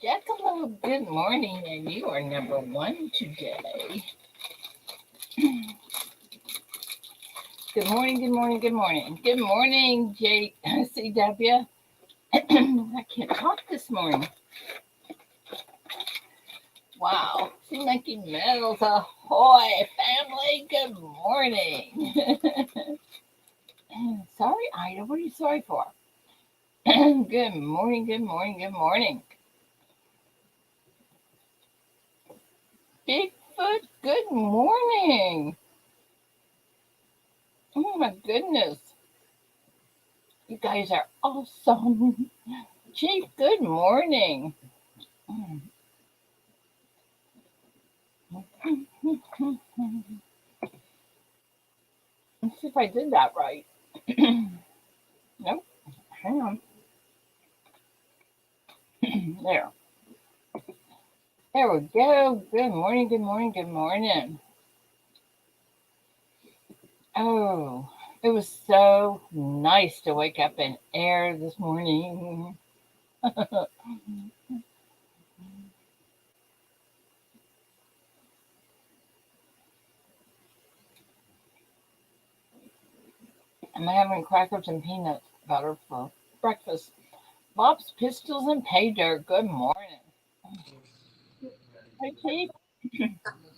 Jackalope, good morning, and you are number one today. Good morning, good morning, good morning. Good morning, JCW. I can't talk this morning. Wow. Sea Monkey Medals ahoy, family. Good morning. Sorry, Ida. What are you sorry for? Good morning, good morning, good morning. Bigfoot, good morning. Oh my goodness. You guys are awesome. Chief, good morning. Let's see if I did that right. Nope. Hang on. There. There we go. Good morning, good morning, good morning. Oh, it was so nice to wake up in air this morning. I'm having crackers and peanut butter for breakfast. Bob's Pistols and Pay Dirt. Good morning. Hey, Chief.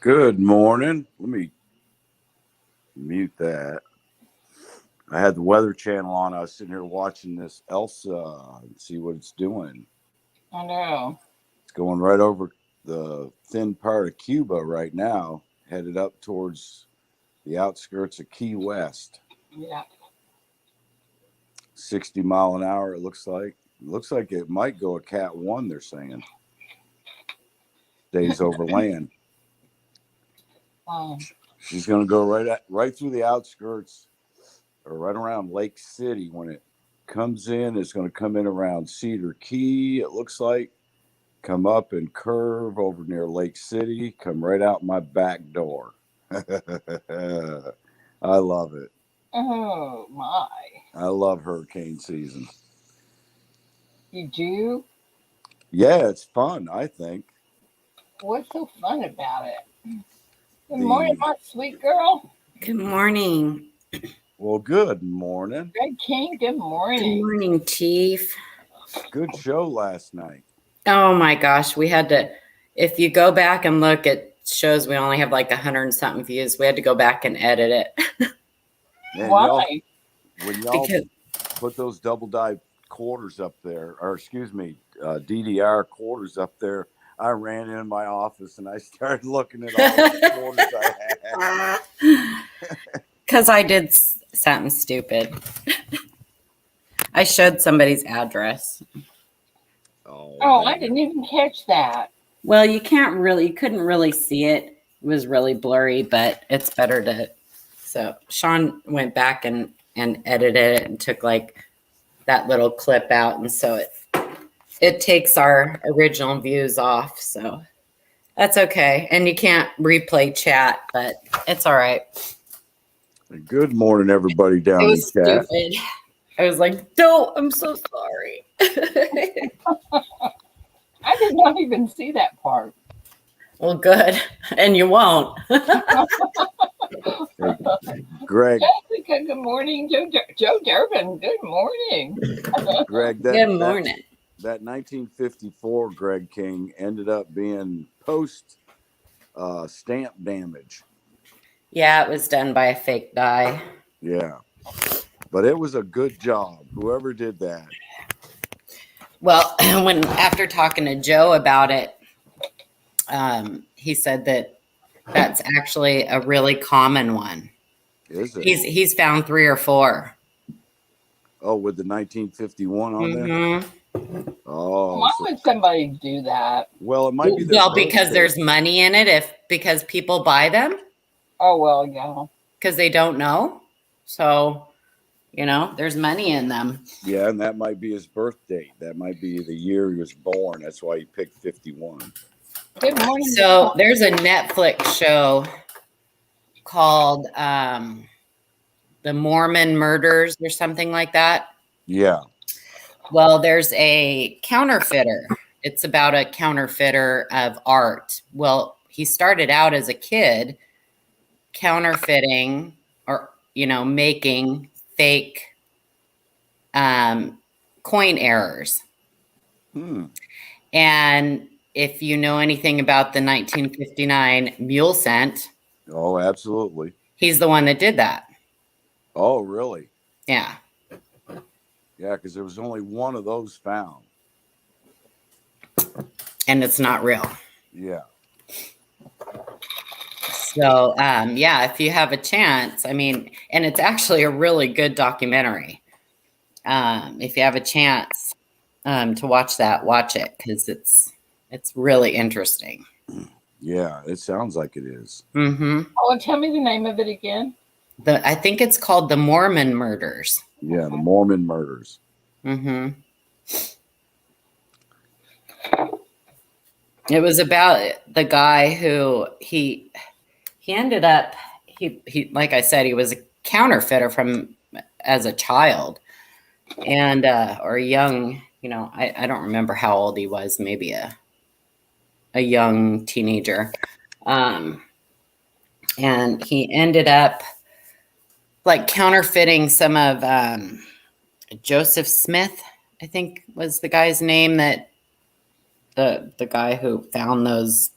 Good morning. Let me mute that. I had the Weather Channel on. I was sitting here watching this Elsa and see what it's doing. I know. It's going right over the thin part of Cuba right now, headed up towards the outskirts of Key West. Yeah. 60 mile an hour, it looks like. It looks like it might go a Cat 1, they're saying. Stays over land. She's going to go right through the outskirts, or right around Lake City. When it comes in, it's going to come in around Cedar Key, it looks like. Come up and curve over near Lake City. Come right out my back door. I love it. Oh, my. I love hurricane season. You do? Yeah, it's fun, I think. What's so fun about it? Good morning, my sweet girl. Good morning. Well, good morning. Greg King, good morning. Good morning, Chief. Good show last night. Oh my gosh, we had to, if you go back and look, it shows we only have like 100 and something views. We had to go back and edit it. Man, Why? When y'all put those double die quarters up there, or excuse me, DDR quarters up there, I ran in my office and I started looking at all the quarters I had. Because I did something stupid. I showed somebody's address. Oh, I didn't even catch that. Well, you couldn't really see it. It was really blurry, but it's better to. So Sean went back and edited it and took like that little clip out. And so it takes our original views off. So that's okay. And you can't replay chat, but it's all right. Good morning, everybody down in chat. Stupid. I was like, no, I'm so sorry. I did not even see that part. Well, good. And you won't. Greg. Jessica, good morning. Joe Durbin, good morning. Greg, good morning. That 1954 Greg King ended up being post stamp damage. Yeah, it was done by a fake die. Yeah. But it was a good job, whoever did that. Well, after talking to Joe about it, he said that's actually a really common one. Is it? He's found 3 or 4. Oh, with the 1951 on there? Oh, Why so, would somebody do that? well, it might be their Well, because birthday. there's money in it because people buy them Oh well, yeah. because they don't know. So, there's money in them. Yeah, and that might be his birth date. That might be the year he was born. That's why he picked 51. Good morning. So there's a Netflix show called The Mormon Murders or something like that. Yeah. Well, there's a counterfeiter. It's about a counterfeiter of art. Well, he started out as a kid counterfeiting or, making fake coin errors. And if you know anything about the 1959 mule cent, Oh, absolutely. he's the one that did that. Oh, really? Yeah. Yeah, because there was only one of those found. And it's not real. Yeah. So, yeah, if you have a chance, and it's actually a really good documentary. If you have a chance to watch it because it's really interesting. Yeah, it sounds like it is. Mm-hmm. Oh, tell me the name of it again. I think it's called The Mormon Murders. Yeah, the Mormon murders. Mm-hmm. It was about the guy who he ended up he like I said, he was a counterfeiter as a child and or young, I don't remember how old he was, maybe a young teenager. And he ended up like counterfeiting some of Joseph Smith, I think was the guy's name, that the guy who found those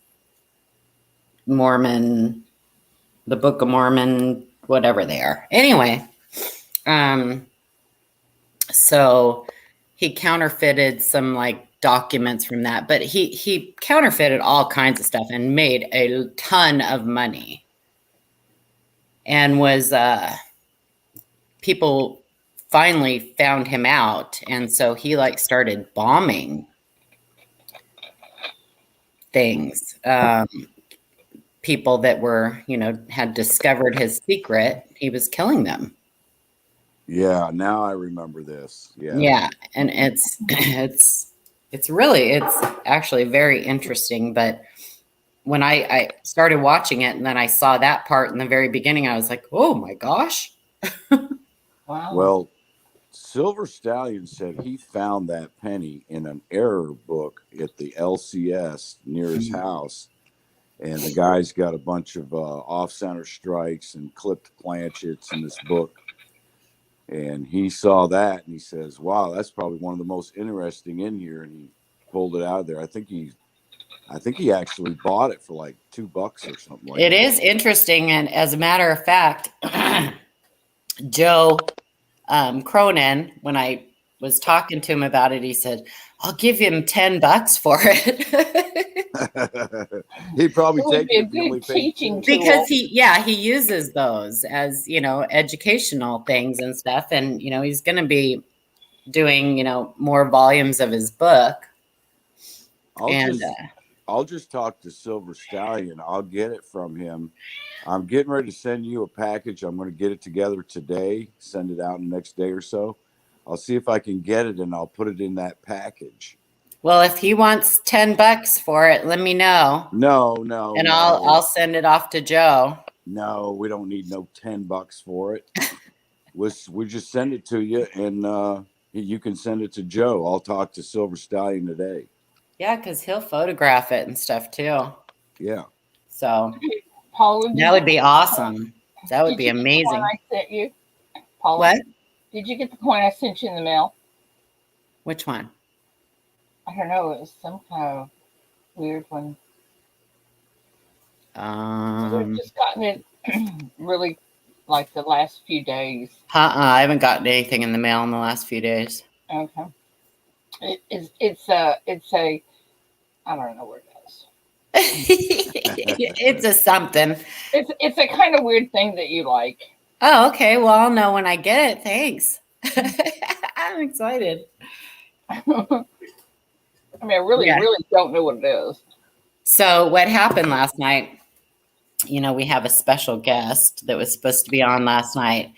the Book of Mormon, whatever they are. Anyway, so he counterfeited some like documents from that, but he counterfeited all kinds of stuff and made a ton of money. And was people finally found him out, and so he like started bombing things. People that were, had discovered his secret, he was killing them. Yeah, now I remember this. Yeah. Yeah, and it's actually very interesting. But when I started watching it and then I saw that part in the very beginning, I was like, oh my gosh. Wow. Well, Silver Stallion said he found that penny in an error book at the LCS near his house. And the guy's got a bunch of off-center strikes and clipped planchets in this book. And he saw that and he says, wow, that's probably one of the most interesting in here. And he pulled it out of there. I think he actually bought it for like $2 or something like that. It is interesting. And as a matter of fact, Joe Cronin, when I was talking to him about it, he said, I'll give him $10 for it. He'd probably It would take be a it if he only good paid teaching $2. Because he uses those as, educational things and stuff. And, he's going to be doing, more volumes of his book. I'll just talk to Silver Stallion. I'll get it from him. I'm getting ready to send you a package. I'm going to get it together today, send it out in the next day or so. I'll see if I can get it and I'll put it in that package. Well, if he wants $10 for it, let me know. No. And I'll send it off to Joe. No, we don't need no $10 for it. We just send it to you and you can send it to Joe. I'll talk to Silver Stallion today. Yeah, because he'll photograph it and stuff too. Yeah. So Paula, that would be awesome. That would be amazing. I sent you, Paula. What? Did you get the coin I sent you in the mail? Which one? I don't know. It was some kind of weird one. I've just gotten it really like the last few days. I haven't gotten anything in the mail in the last few days. Okay. It's a I don't know where it is. It's a something. It's a kind of weird thing that you like. Oh, okay. Well, I'll know when I get it. Thanks. I'm excited. I mean, I really, Yeah. really don't know what it is. So what happened last night, we have a special guest that was supposed to be on last night.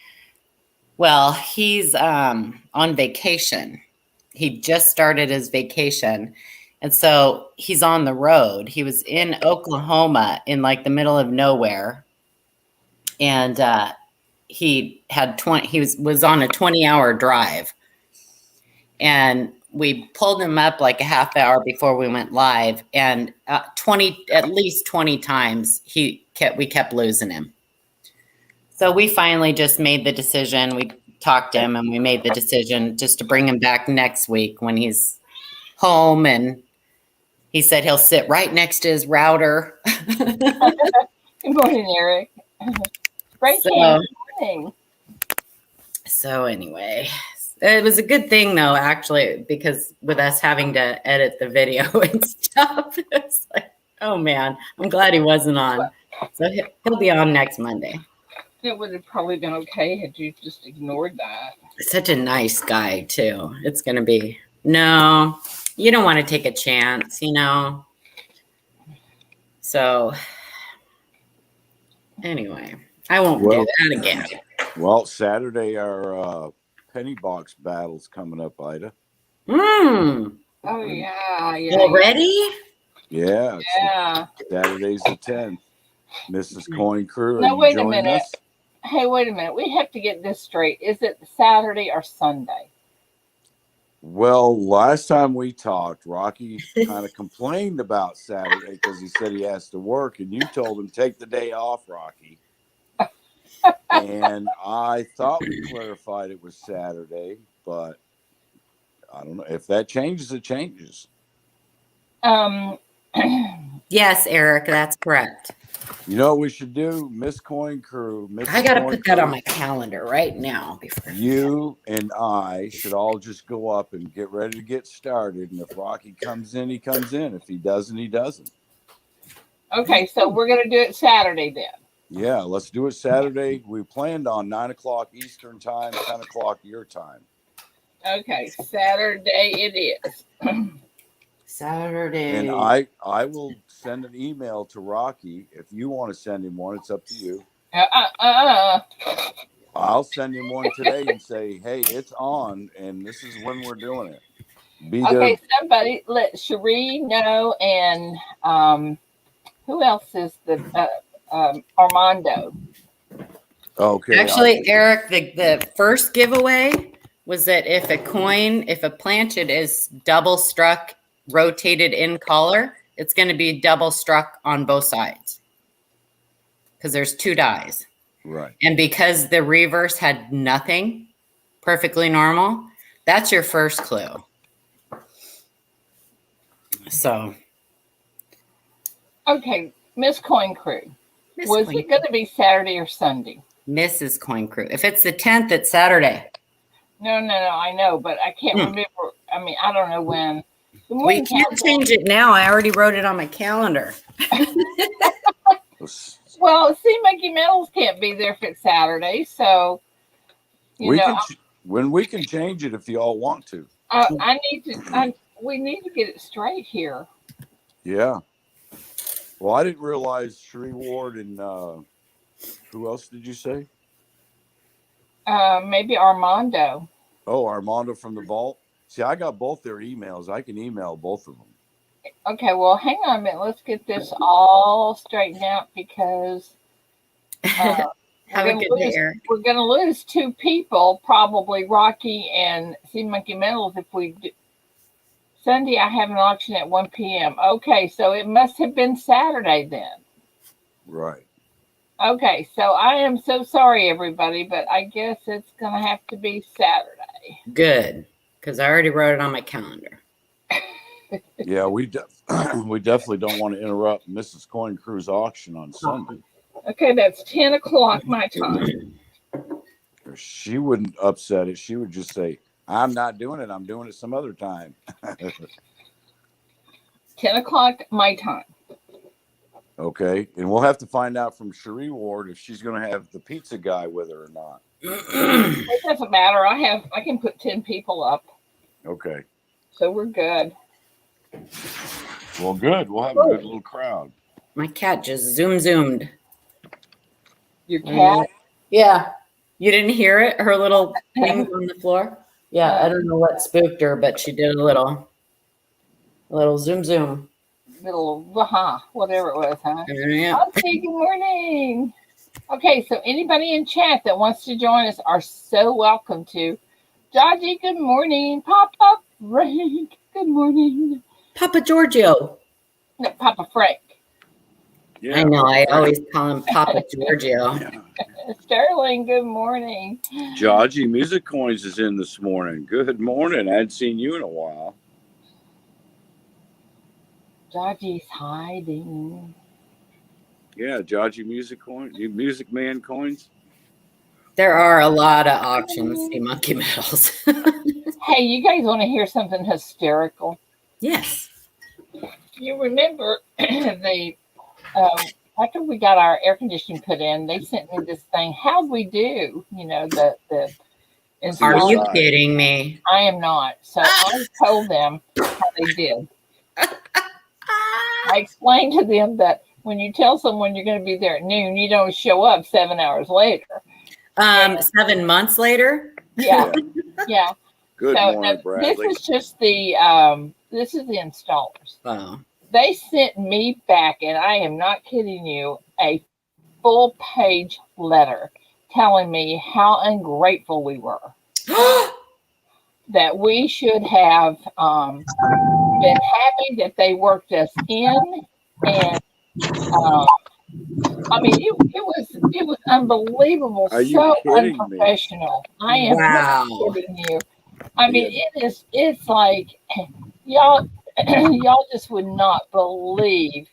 Well, he's on vacation. He just started his vacation. And so he's on the road. He was in Oklahoma in like the middle of nowhere. And he was on a 20-hour drive. And we pulled him up like a half hour before we went live, and at least 20 times we kept losing him. So we finally just made the decision. We talked to him and we made the decision just to bring him back next week when he's home, and he said he'll sit right next to his router. Good morning, Eric. Great Good morning. So anyway, it was a good thing though, actually, because with us having to edit the video and stuff, it's like, oh man, I'm glad he wasn't on. So he'll be on next Monday. It would have probably been okay had you just ignored that. Such a nice guy too. It's going to be, no, you don't want to take a chance, So anyway, I won't do that again. Well, Saturday, our penny box battle's coming up, Ida. Oh, yeah. Already? Yeah. Yeah. Saturday's the 10th. Mrs. Coin Crew. Now, wait a minute. Hey, wait a minute. We have to get this straight. Is it Saturday or Sunday? Well, last time we talked, Rocky kind of complained about Saturday because he said he has to work, and you told him take the day off, Rocky. And I thought we clarified it was Saturday, but I don't know. If that changes, it changes. Yes, Eric, that's correct. You know what we should do? Miss Coin Crew. I got to put that on my calendar right now. You and I should all just go up and get ready to get started. And if Rocky comes in, he comes in. If he doesn't, he doesn't. Okay, so we're going to do it Saturday then. Yeah, let's do it Saturday. We planned on 9 o'clock Eastern time, 10 o'clock your time. Okay, Saturday it is. Saturday. And I will send an email to Rocky. If you want to send him one, it's up to you. I'll send him one today and say, hey, it's on, and this is when we're doing it. Okay, somebody let Cherie know, and who else is the Armando? Okay. Actually, Eric, the first giveaway was that if a planchet is double struck, rotated in color, it's going to be double struck on both sides because there's 2 dies. Right. And because the reverse had nothing, perfectly normal, that's your first clue. So. Okay, Miss Coin Crew. It going to be Saturday or Sunday? Mrs. Coin Crew. If it's the 10th, it's Saturday. No, I know, but I can't remember. I mean, I don't know when. We can't change it now. I already wrote it on my calendar. Well, see, Mickey Metals can't be there if it's Saturday, so we can change it if you all want to. We need to get it straight here. Yeah. Well, I didn't realize Sheree Ward and who else did you say? Maybe Armando. Oh, Armando from the vault. See, I got both their emails. I can email both of them. Okay, well, hang on a minute. Let's get this all straightened out because Have a good day, Eric. We're going to lose 2 people, probably Rocky and C Monkey Metals. If we do. Sunday, I have an auction at 1 p.m. Okay, so it must have been Saturday then. Right. Okay, so I am so sorry, everybody, but I guess it's going to have to be Saturday. Good, because I already wrote it on my calendar. Yeah, we definitely don't want to interrupt Mrs. Coin Crew's auction on Sunday. Okay, that's 10 o'clock my time. She wouldn't upset it. She would just say, I'm not doing it. I'm doing it some other time. 10 o'clock my time. Okay. And we'll have to find out from Cherie Ward if she's going to have the pizza guy with her or not. It doesn't matter. I can put 10 people up. Okay. So we're good. Well, good. We'll have a good little crowd. My cat just zoomed. Your cat? Yeah. You didn't hear it? Her little thing on the floor? Yeah, I don't know what spooked her, but she did a little zoom. Little whatever it was, huh? Yeah. Okay, good morning. Okay, so anybody in chat that wants to join us are so welcome to. Georgie, good morning. Papa Frank, good morning. Papa Giorgio. No, Papa Frank. Yeah, I know. Papa I Frank. always call him Papa Giorgio. Yeah. Sterling, good morning. Georgie Music Coins is in this morning. Good morning. I hadn't seen you in a while. Georgie's hiding. Yeah, Georgie Music Man Coins. There are a lot of options, see Monkey Metals. Hey, you guys want to hear something hysterical? Yes. You remember the after we got our air conditioning put in, they sent me this thing. How'd we do? You know, the Are you Inside. kidding me? I am not. So I told them how they did. I explained to them that when you tell someone you're going to be there at noon, you don't show up 7 hours later. 7 months later. Yeah, yeah. Good morning, Bradley. This is just the installers. Wow. They sent me back, and I am not kidding you, a full-page letter telling me how ungrateful we were. That we should have been happy that they worked us in, and I mean it was unbelievable. Are you so kidding unprofessional. Me? I am Wow. not kidding you. I mean it's like y'all just would not believe.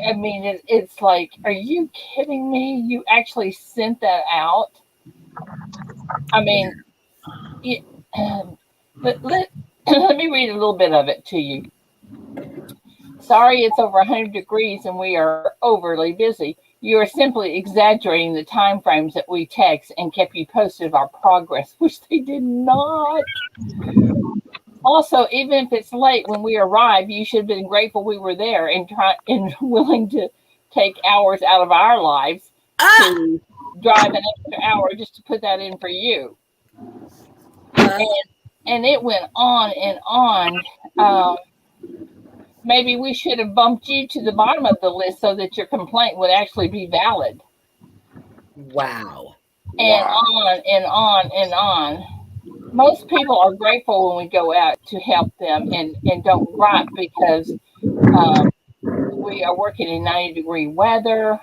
I mean it's like, are you kidding me? You actually sent that out? I mean, let me read a little bit of it to you. Sorry, it's over 100 degrees and we are overly busy. You are simply exaggerating the time frames that we text and kept you posted of our progress, which they did not. Also, even if it's late when we arrive, you should have been grateful we were there and willing to take hours out of our lives to drive an extra hour just to put that in for you. And it went on and on. Maybe we should have bumped you to the bottom of the list so that your complaint would actually be valid. Wow. And on and on and on. Most people are grateful when we go out to help them and don't gripe because we are working in 90-degree weather.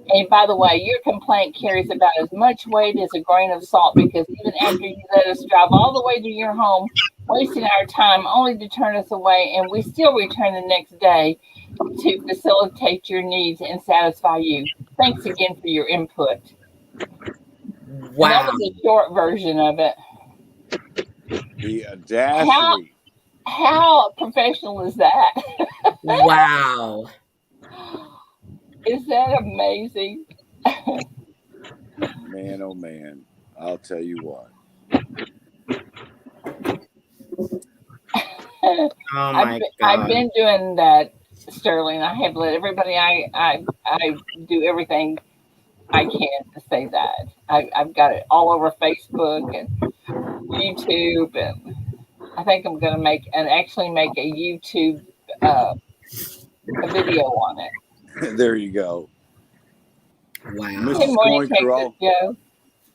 And by the way, your complaint carries about as much weight as a grain of salt, because even after you let us drive all the way to your home, wasting our time only to turn us away, and we still return the next day to facilitate your needs and satisfy you. Thanks again for your input. Wow. That was a short version of it. The audacity. How professional is that? Wow. Is that amazing? Man, oh man. I'll tell you what. Oh my God. I've been doing that, Sterling. I have let everybody I do everything I can to say that. I've got it all over Facebook and YouTube, and I think I'm going to actually make a YouTube a video on it. There you go. Wow. Mrs. Morning, Coincrawl. Joe.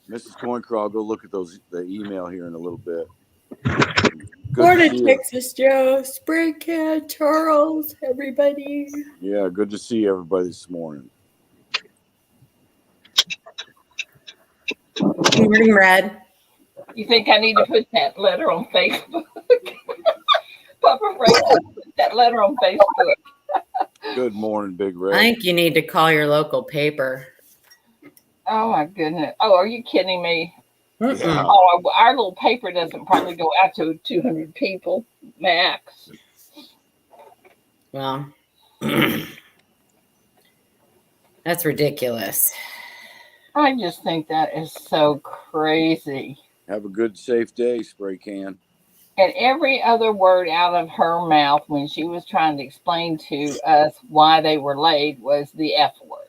Mrs. Coincrawl, I'll go look at the email here in a little bit. Florida, Texas, Joe, Spray Cat, Charles, everybody. Yeah, good to see everybody this morning. Good morning, Brad. You think I need to put that letter on Facebook? Papa Frank, put that letter on Facebook. Good morning, Big Red. I think you need to call your local paper. Oh my goodness! Oh, are you kidding me? Yeah. Oh, our little paper doesn't probably go out to 200 people max. Well, that's ridiculous. I just think that is so crazy. Have a good, safe day, Spray Can. And every other word out of her mouth when she was trying to explain to us why they were late was the F word.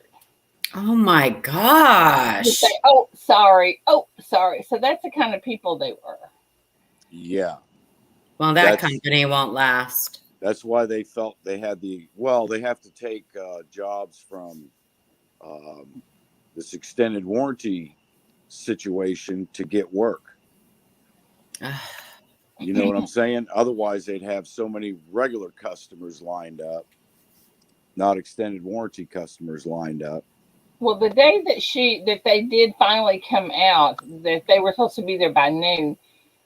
Oh my To say, gosh. oh, sorry. Oh, sorry. So that's the kind of people they were. Yeah. Well, that That's company won't last. that's why they felt they had they have to take jobs from um, this extended warranty situation to get work. You know what I'm saying? Otherwise, they'd have so many regular customers lined up, not extended warranty customers lined up. Well, the day that they did finally come out, that they were supposed to be there by noon,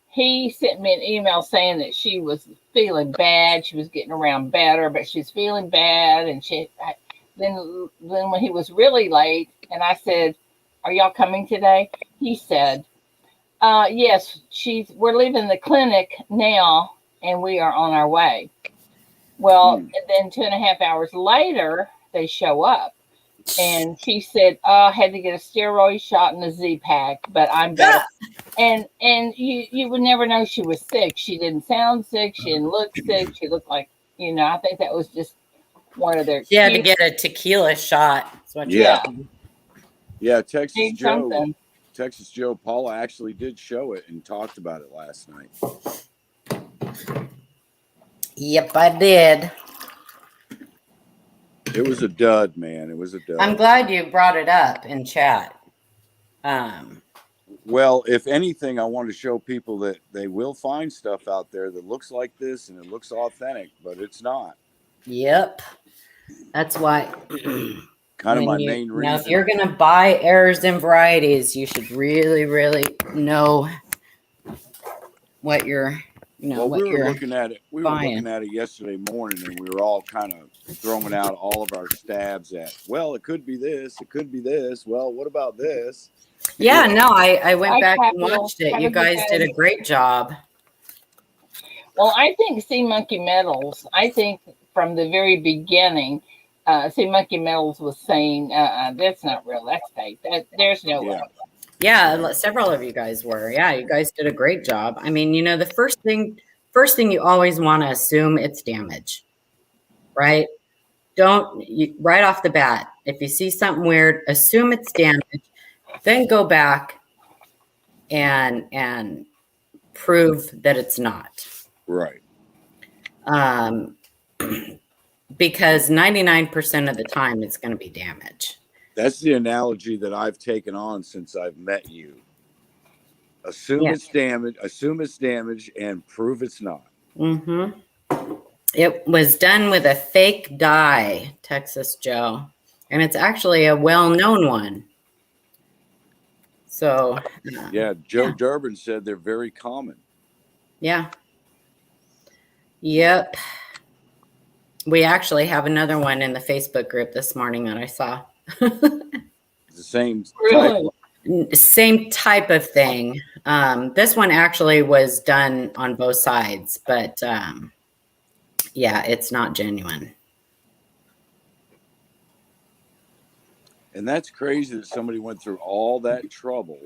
he sent me an email saying that she was feeling bad. She was getting around better, but she's feeling bad. And then when he was really late, and I said, "Are y'all coming today?" He said, "Yes, we're leaving the clinic now, and we are on our way." Well, Mm. and then 2.5 hours later, they show up. And she said, I had to get a steroid shot and a Z-Pack, but I'm better. And you would never know she was sick. She didn't sound sick. She didn't look sick. She looked like, I think that was just one of their She had to excuses. get a tequila shot. That's what Yeah, Yeah, yeah. Texas need Joe, something. Texas Joe Paula actually did show it and talked about it last night. Yep, I did. It was a dud, man. It was a dud. I'm glad you brought it up in chat. Well, if anything, I want to show people that they will find stuff out there that looks like this and it looks authentic, but it's not. Yep. That's why Kind of my if main reason. you're gonna buy errors and varieties, you should really, really know what you're Well, what we were you're looking at it. We were buying. looking at it yesterday morning, and we were all kind of throwing out all of our stabs at. Well, it could be this. It could be this. Well, what about this? Yeah, no, I went Hi, back and Capital. watched it. Have You a good guys did day. a great job. Well, I think Sea Monkey Metals, I think from the very beginning, Sea Monkey Metals was saying, that's not real. That's fake. There's no way. Yeah, Yeah, several of you guys were. Yeah, you guys did a great job. I mean, the first thing you always want to assume it's damage, right? Right off the bat, if you see something weird, assume it's damage, then go back and prove that it's not. right. Um, because 99% of the time it's going to be damage. That's the analogy that I've taken on since I've met you. Assume Yeah. it's damage. Assume it's damage, and prove it's not. Mm-hmm. It was done with a fake dye, Texas Joe, and it's actually a well-known one. So, Yeah, Joe Durbin said they're very common. yeah. Yep. We actually have another one in the Facebook group this morning that I saw. The same Really? Same type of thing. This one actually was done on both sides, but yeah, it's not genuine. And that's crazy that somebody went through all that trouble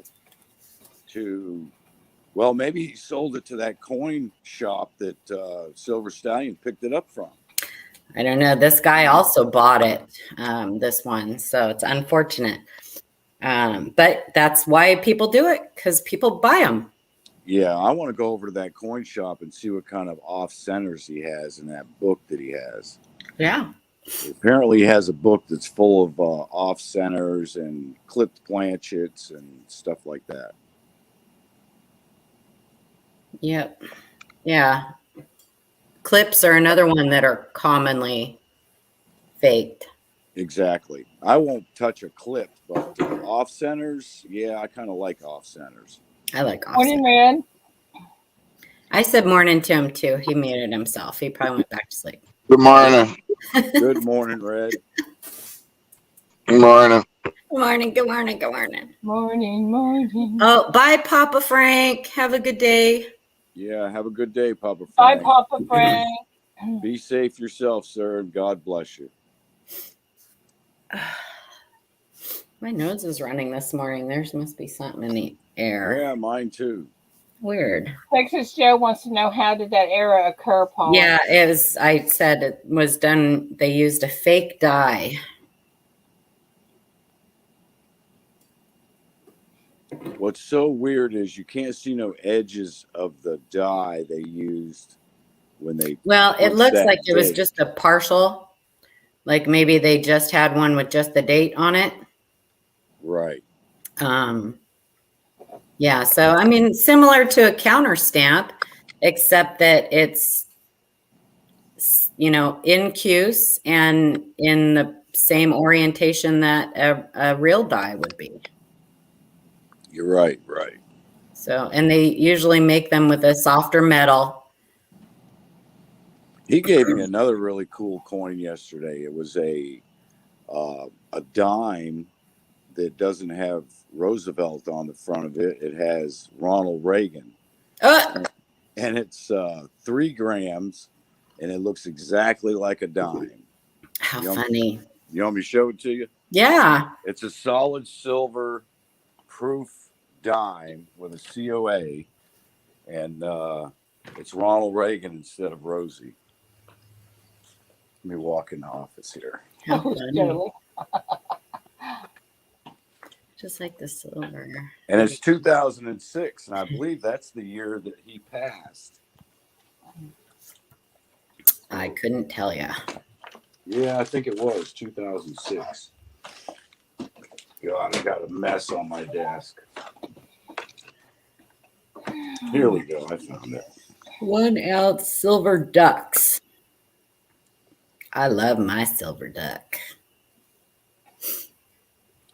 to, well, maybe he sold it to that coin shop that Silver Stallion picked it up from. I don't know. This guy also bought it, this one. So it's unfortunate. But that's why people do it, because people buy them. Yeah, I want to go over to that coin shop and see what kind of off centers he has in that book that he has. Yeah. Apparently, he has a book that's full of off centers and clipped planchets and stuff like that. Yep. Yeah. Clips are another one that are commonly faked. Exactly. I won't touch a clip, but off centers, yeah, I kind of like off centers. I like offset. Morning, Red. I said morning to him too. He muted himself. He probably went back to sleep. Good morning. Good morning, Red. Good morning. Good morning. Good morning. Good morning. Morning, morning. Oh, bye, Papa Frank. Have a good day. Yeah, have a good day, Papa Bye, Frank. Papa Frank. Be safe yourself, sir, and God bless you. My nose is running this morning. There must be something in the air. Yeah, mine too. Weird. Texas Joe wants to know, how did that error occur, Paul? Yeah, it was. I said it was done. They used a fake dye. What's so weird is you can't see no edges of the dye they used when they. Well, it punched looks that like it was date. just a partial. Like maybe they just had one with just the date on it. Right. Yeah. So I mean, similar to a counter stamp, except that it's in cuse and in the same orientation that a real die would be. You're right. Right. So, and they usually make them with a softer metal. He gave me another really cool coin yesterday. It was a dime that doesn't have Roosevelt on the front of it. It has Ronald Reagan, and it's 3 grams, and it looks exactly like a dime. How funny! You want me to show it to you? Yeah. It's a solid silver proof dime with a COA, and it's Ronald Reagan instead of Rosie. Let me walk in the office here. How Oh, funny. Joey. Just like the silver. And it's 2006, and I believe that's the year that he passed. I couldn't tell you. Yeah, I think it was 2006. God, I got a mess on my desk. Here we go. I found it. 1 ounce silver ducks. I love my silver duck.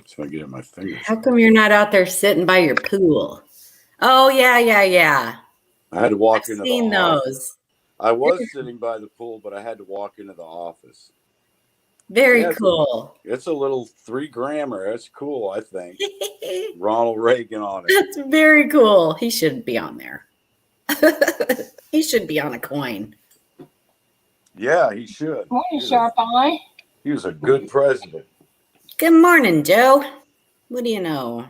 So I get it in my fingers. How come you're not out there sitting by your pool? Oh, yeah. I had to walk I've into seen the office. those. I was sitting by the pool, but I had to walk into the office. Very cool. It's a little 3 grammer. That's cool, I think. Ronald Reagan on it. That's very cool. He shouldn't be on there. He should be on a coin. Yeah, he should. Morning, Sharp Eye. He was a good president. Good morning, Joe. What do you know?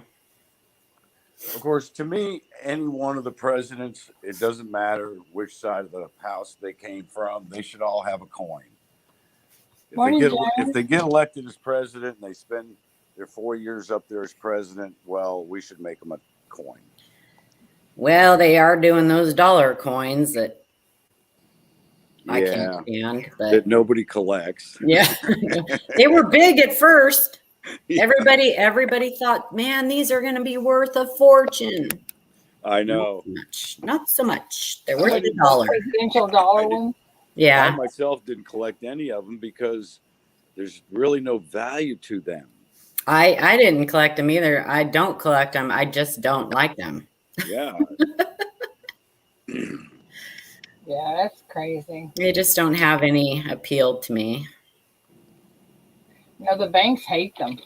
Of course, to me, any one of the presidents, it doesn't matter which side of the house they came from, they should all have a coin. If they get elected as president and they spend their 4 years up there as president, well, we should make them a coin. Well, they are doing those dollar coins that I can't stand. But that nobody collects. Yeah. They were big at first. Everybody thought, man, these are going to be worth a fortune. I know. Not so much. They're worth $1. Presidential dollar one. Yeah. I myself didn't collect any of them because there's really no value to them. I didn't collect them either. I don't collect them. I just don't like them. Yeah. Yeah, that's crazy. They just don't have any appeal to me. No, the banks hate them.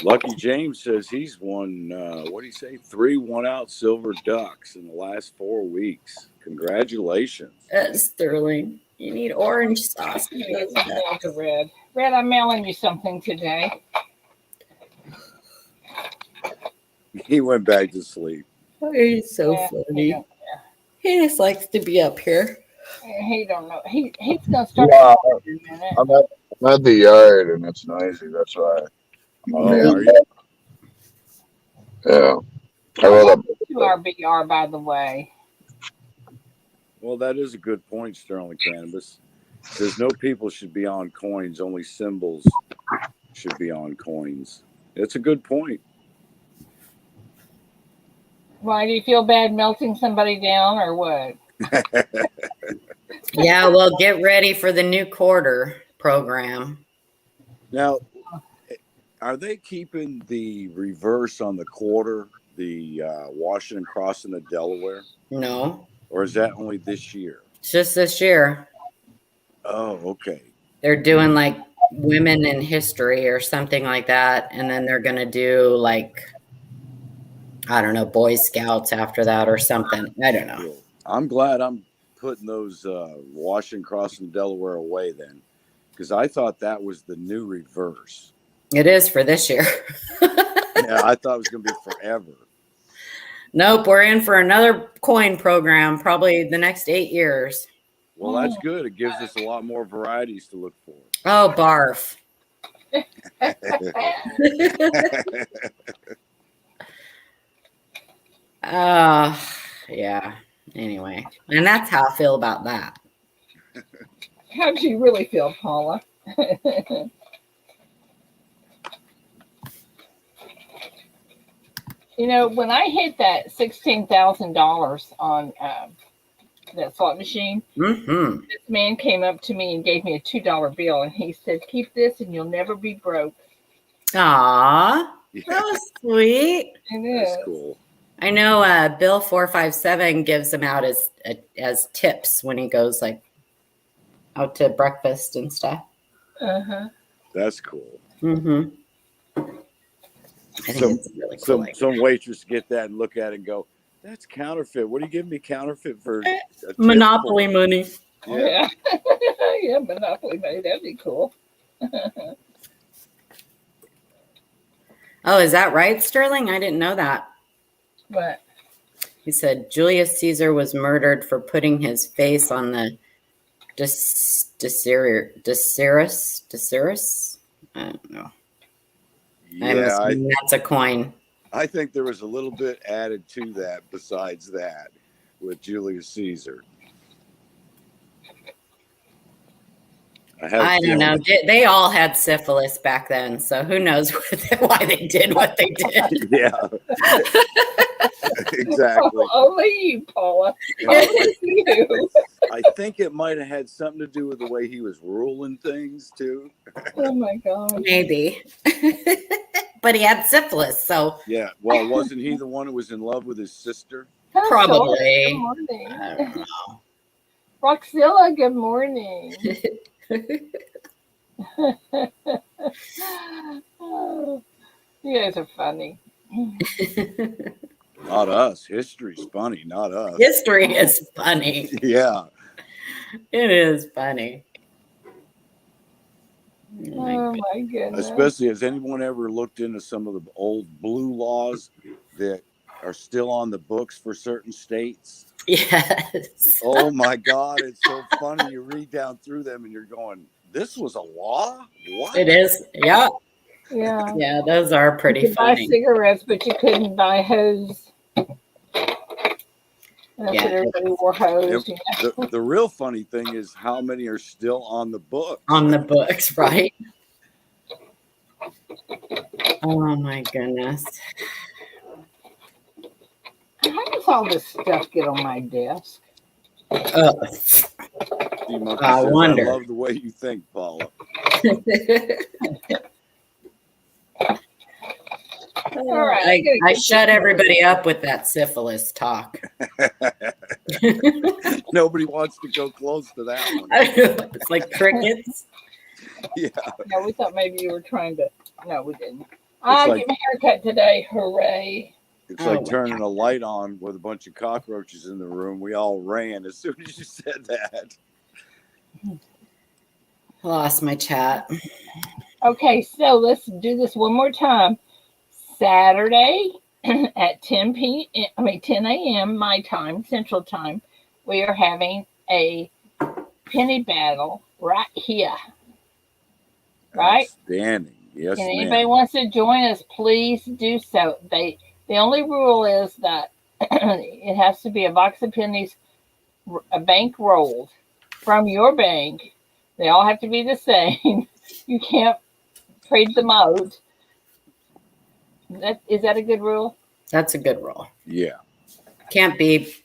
Lucky James says he's won, what do you say, 3 1-ounce silver ducks in the last 4 weeks. Congratulations. Sterling, you need orange sauce. Red. Red, I'm mailing you something today. He went back to sleep. He's so funny. He just likes to be up here. He don't know. He's gonna start in a minute. I'm at the yard and it's noisy. That's why. Are you? Yeah. I rolled up. To our BR, by the way. Well, that is a good point, Sterling Cannabis. Says no people should be on coins, only symbols should be on coins. It's a good point. Why, do you feel bad melting somebody down or what? Yeah, well, get ready for the new quarter program. Now, are they keeping the reverse on the quarter, the Washington crossing the Delaware? No. Or is that only this year? It's just this year. Oh, okay. They're doing like women in history or something like that. And then they're going to do like, I don't know, Boy Scouts after that or something. I don't know. Cool. I'm glad I'm putting those Washington crossing Delaware away then, because I thought that was the new reverse. It is for this year. Yeah, I thought it was going to be forever. Nope, we're in for another coin program, probably the next 8 years. Well, that's good. It gives us a lot more varieties to look for. Oh, barf. Yeah. Anyway, and that's how I feel about that. How do you really feel, Paula? You know, when I hit that $16,000 on that slot machine, Mm-hmm. this man came up to me and gave me a $2 bill, and he said, "Keep this, and you'll never be broke." Aw, Yeah, so sweet. It that's is. cool. I know Bill 457 gives them out as tips when he goes like out to breakfast and stuff. Uh-huh. That's cool. Mm-hmm. I think it's really cool. Some waitress get that and look at it and go, "That's counterfeit. What do you give me counterfeit for?" A tip Monopoly for?" money. Yeah. Yeah, Monopoly money. That'd be cool. Oh, is that right, Sterling? I didn't know that. But He said Julius Caesar was murdered for putting his face on the Decius? I don't know. I'm Yeah, assuming that's a coin. I think there was a little bit added to that besides that with Julius Caesar. I don't know. They all had syphilis back then, so who knows why they did what they did. Yeah, exactly. Only you, Paula. Yeah. Only you. I think it might have had something to do with the way he was ruling things too. Oh my God. Maybe. But he had syphilis, so Yeah. Well, wasn't he the one who was in love with his sister? probably. Good morning. I don't know. Roxilla, good morning. Oh, you guys are funny. Not us. History's funny, not us. History is funny. Yeah. It is funny. Oh my goodness. Especially, has anyone ever looked into some of the old blue laws that are still on the books for certain states? Yes. Oh my God, it's so funny. You read down through them and you're going, "This was a law? What?" It is. Yeah. Yeah. Yeah, those are pretty You could buy funny. cigarettes, but you couldn't buy hose. That's Yeah. what everybody wore hose. The real funny thing is how many are still on the books. On the books, right? Oh my goodness. How does all this stuff get on my desk? Oh. Monkey I says, wonder. "I love the way you think, Paula." All right. I shut everybody up with that syphilis talk. Nobody wants to go close to that one. It's like crickets. Yeah. No, we thought maybe you were trying to. No, we didn't. I like- get my haircut today. Hooray. It's Oh, like turning a light on with a bunch of cockroaches in the room. We all ran as soon as you said that. Lost my chat. Okay, so let's do this one more time. Saturday at 10 a.m. my time, Central Time, we are having a penny battle right here. Right? Outstanding. Yes, And ma'am. anybody wants to join us, please do so. The only rule is that it has to be a box of pennies, a bank rolled from your bank. They all have to be the same. You can't trade them out. Is that a good rule? That's a good rule. Yeah. Can't be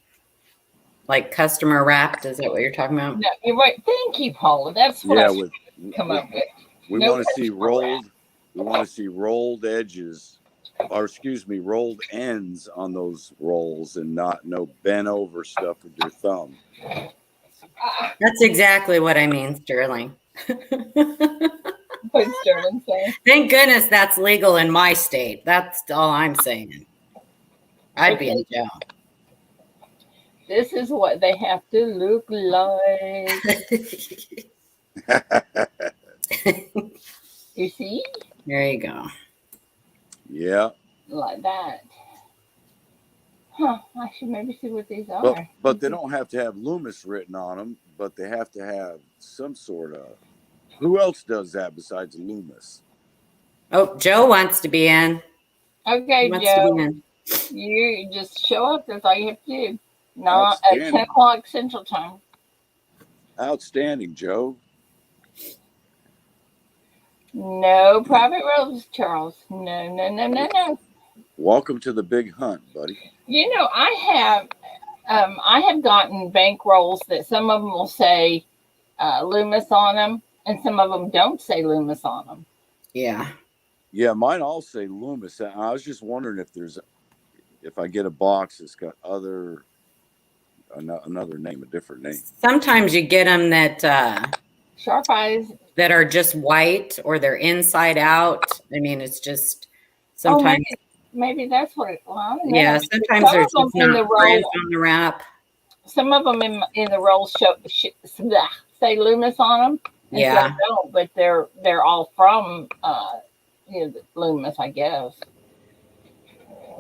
like customer wrapped. Is that what you're talking about? No, you're right. Thank you, Paula. That's what I was come up with. We No want to see customer rolled. We want to see rolled edges, or excuse me, rolled ends on those rolls, and not no bent over stuff with your thumb. That's exactly what I mean, Sterling. What's Sterling saying? Thank goodness that's legal in my state. That's all I'm saying. I'd be in jail. This is what they have to look like. You see? There you go. Yeah. Like that. Huh, I should maybe see what these But are. but they don't have to have Loomis written on them, but they have to have some sort of. Who else does that besides Loomis? Oh, Joe wants to be in. He Okay, wants to be Joe, in. you just show up. That's all you have to do. Not at 10 Outstanding. o'clock Central Time. Outstanding, Joe. No private roads, Charles. No, no, no, no, no. Welcome to the big hunt, buddy. You know, I have gotten bank rolls that some of them will say Loomis on them, and some of them don't say Loomis on them. Yeah. Yeah, mine all say Loomis. I was just wondering if I get a box that's got another name, a different name. Sometimes you get them that Sharp eyes. that are just white or they're inside out. I mean, it's just sometimes. Oh, maybe that's what it. Well, I don't know. Yeah, sometimes Some there's of them just in not the print roll. on the wrap. Some of them in the roll say Loomis on them, and Yeah. some don't. But they're all from Loomis, I guess.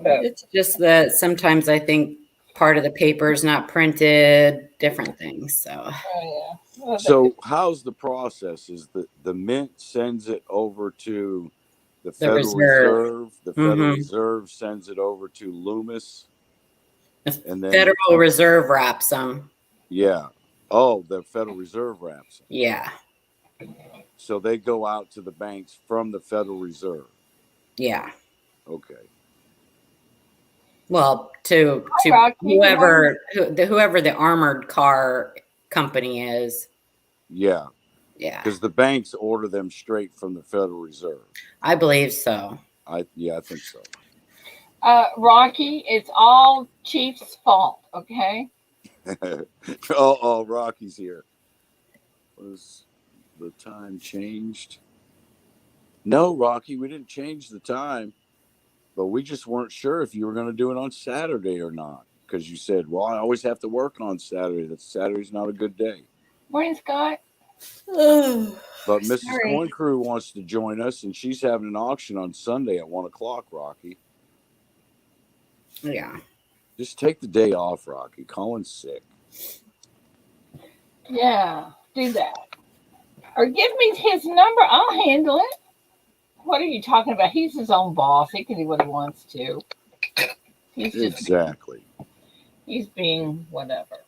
But It's just that sometimes I think part of the paper is not printed, different things. So oh yeah. Well, So how's the process? Is the mint sends it over to the Federal Reserve. The Federal Reserve sends it over to Loomis, and then Federal Reserve wraps them. yeah. Oh, the Federal Reserve wraps them. Yeah. So they go out to the banks from the Federal Reserve. Yeah. Okay. Well, to whoever the armored car company is. Yeah. Yeah. Because the banks order them straight from the Federal Reserve. I believe so. I think so. Rocky, it's all Chief's fault. Okay. oh, Rocky's here. Was the time changed? No, Rocky, we didn't change the time, but we just weren't sure if you were going to do it on Saturday or not. Because you said, well, I always have to work on Saturday. Saturday's not a good day. Morning, Scott. But Mrs. Coin Crew wants to join us, and she's having an auction on Sunday at 1 o'clock, Rocky. Yeah. Just take the day off, Rocky. Colin's sick. Yeah, do that. Or give me his number. I'll handle it. What are you talking about? He's his own boss. He can do what he wants to. He's just Exactly. he's being whatever.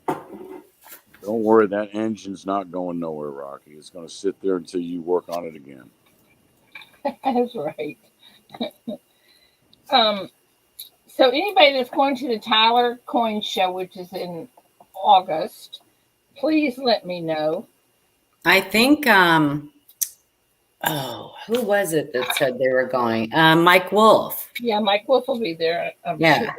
Don't worry, that engine's not going nowhere, Rocky. It's going to sit there until you work on it again. That's right. So anybody that's going to the Tyler Coin Show, which is in August, please let me know. I think who was it that said they were going? Mike Wolf. Yeah, Mike Wolf will be there, I'm sure.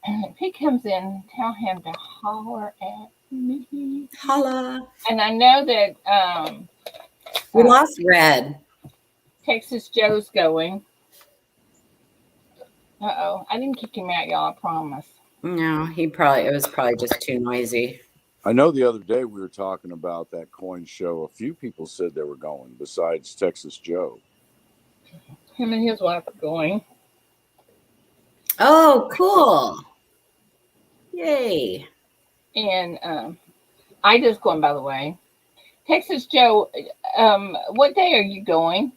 If he comes in, tell him to holler at me. Holla. And I know that We lost Red. Texas Joe's going. Uh-oh. I didn't kick him out, y'all, I promise. No, it was probably just too noisy. I know the other day we were talking about that coin show. A few people said they were going besides Texas Joe. Him and his wife are going. Oh, cool. Yay. And I just going, by the way. Texas Joe, what day are you going?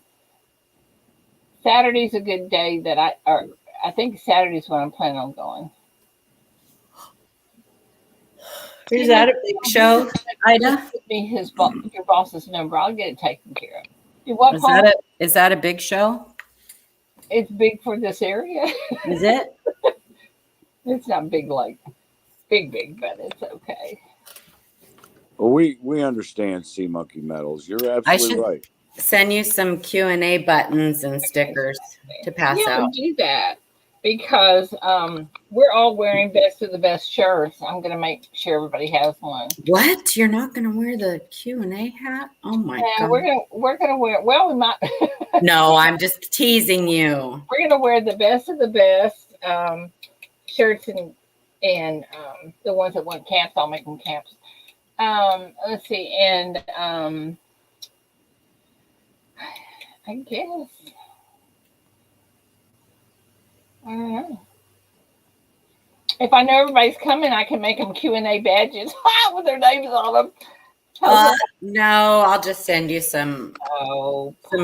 Saturday's a good day that I think Saturday's when I'm planning on going. Is that a big show, Ida? Give me your boss's number. I'll get it taken care of. Do what, is that a big show? It's big for this area. Is it? It's not big like big, but it's okay. Well, we understand Sea Monkey Metals. You're absolutely right. Send you some Q&A buttons and stickers to pass out. Do that because we're all wearing best of the best shirts. I'm going to make sure everybody has one. What? You're not going to wear the Q&A hat? Oh my God. We're going to wear. Well, we might. No, I'm just teasing you. We're going to wear the best of the best shirts and the ones that want caps. I'll make them caps. Let's see, and I guess I don't know. If I know everybody's coming, I can make them Q&A badges with their names on them. No, I'll just send you some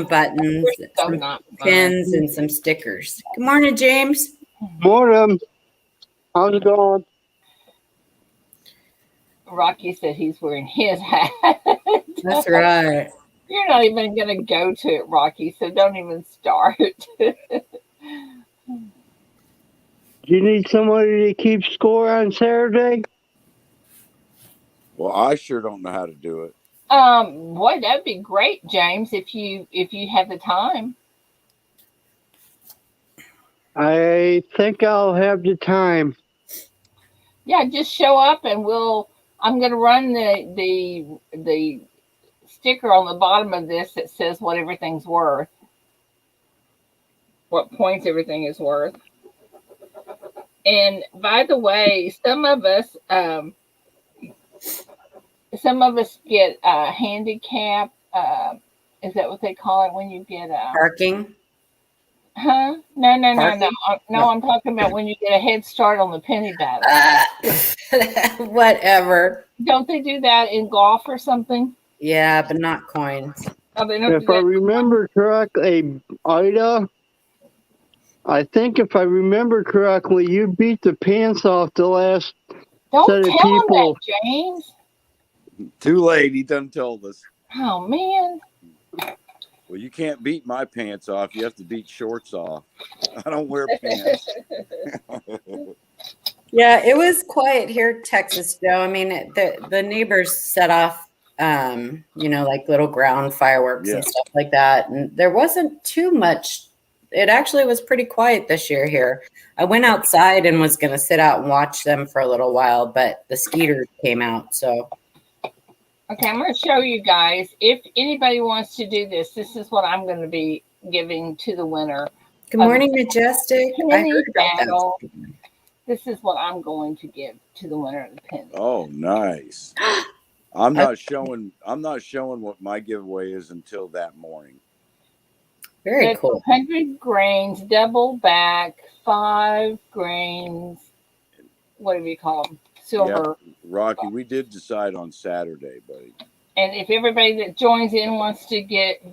buttons, So some not fun. pins, and some stickers. Good morning, James. Morning. How's it going? Rocky said he's wearing his hat. That's right. You're not even going to go to it, Rocky, so don't even start. Do you need somebody to keep score on Saturday? Well, I sure don't know how to do it. Boy, that'd be great, James, if you have the time. I think I'll have the time. Yeah, just show up and I'm going to run the sticker on the bottom of this that says what everything's worth. What points everything is worth. And by the way, some of us get a handicap. Is that what they call it when you get a Parking. Huh? No. Parking? No, I'm talking about when you get a head start on the penny battle. Whatever. Don't they do that in golf or something? Yeah, but not coins. Oh, they don't do If I that. remember correctly, Ida, I think if I remember correctly, you beat the pants off the last Don't set of tell him people. that, James. Too late. He done told us. Oh, man. Well, you can't beat my pants off. You have to beat shorts off. I don't wear pants. Yeah, it was quiet here, Texas, Joe. I mean, the neighbors set off, like little ground fireworks and stuff like that. And there wasn't too much. It actually was pretty quiet this year here. I went outside and was going to sit out and watch them for a little while, but the skeeters came out. So, Okay, I'm going to show you guys. If anybody wants to do this, this is what I'm going to be giving to the winner. good morning, Majestic. I heard about Battle. that. This is what I'm going to give to the winner of the penny. Oh, nice. I'm not showing what my giveaway is until that morning. Very That's cool. 100 grains, double back, 5 grains. Whatever you call them, silver. Yeah, Rocky, we did decide on Saturday, buddy. And if everybody that joins in wants to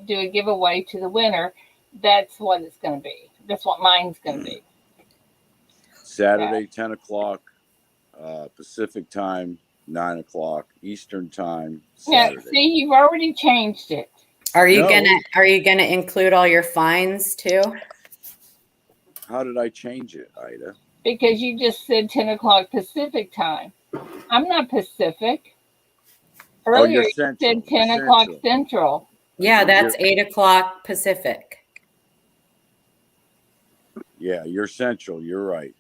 do a giveaway to the winner, that's what it's going to be. That's what mine's going to be. Saturday, 10 o'clock Pacific time, 9 o'clock Eastern time. Saturday. Yeah, see, you've already changed it. Are you gonna include all your fines too? How did I change it, Ida? Because you just said 10 o'clock Pacific time. I'm not Pacific. Earlier you said 10 o'clock Central. Yeah, that's 8 o'clock Pacific. Yeah, you're Central. You're right.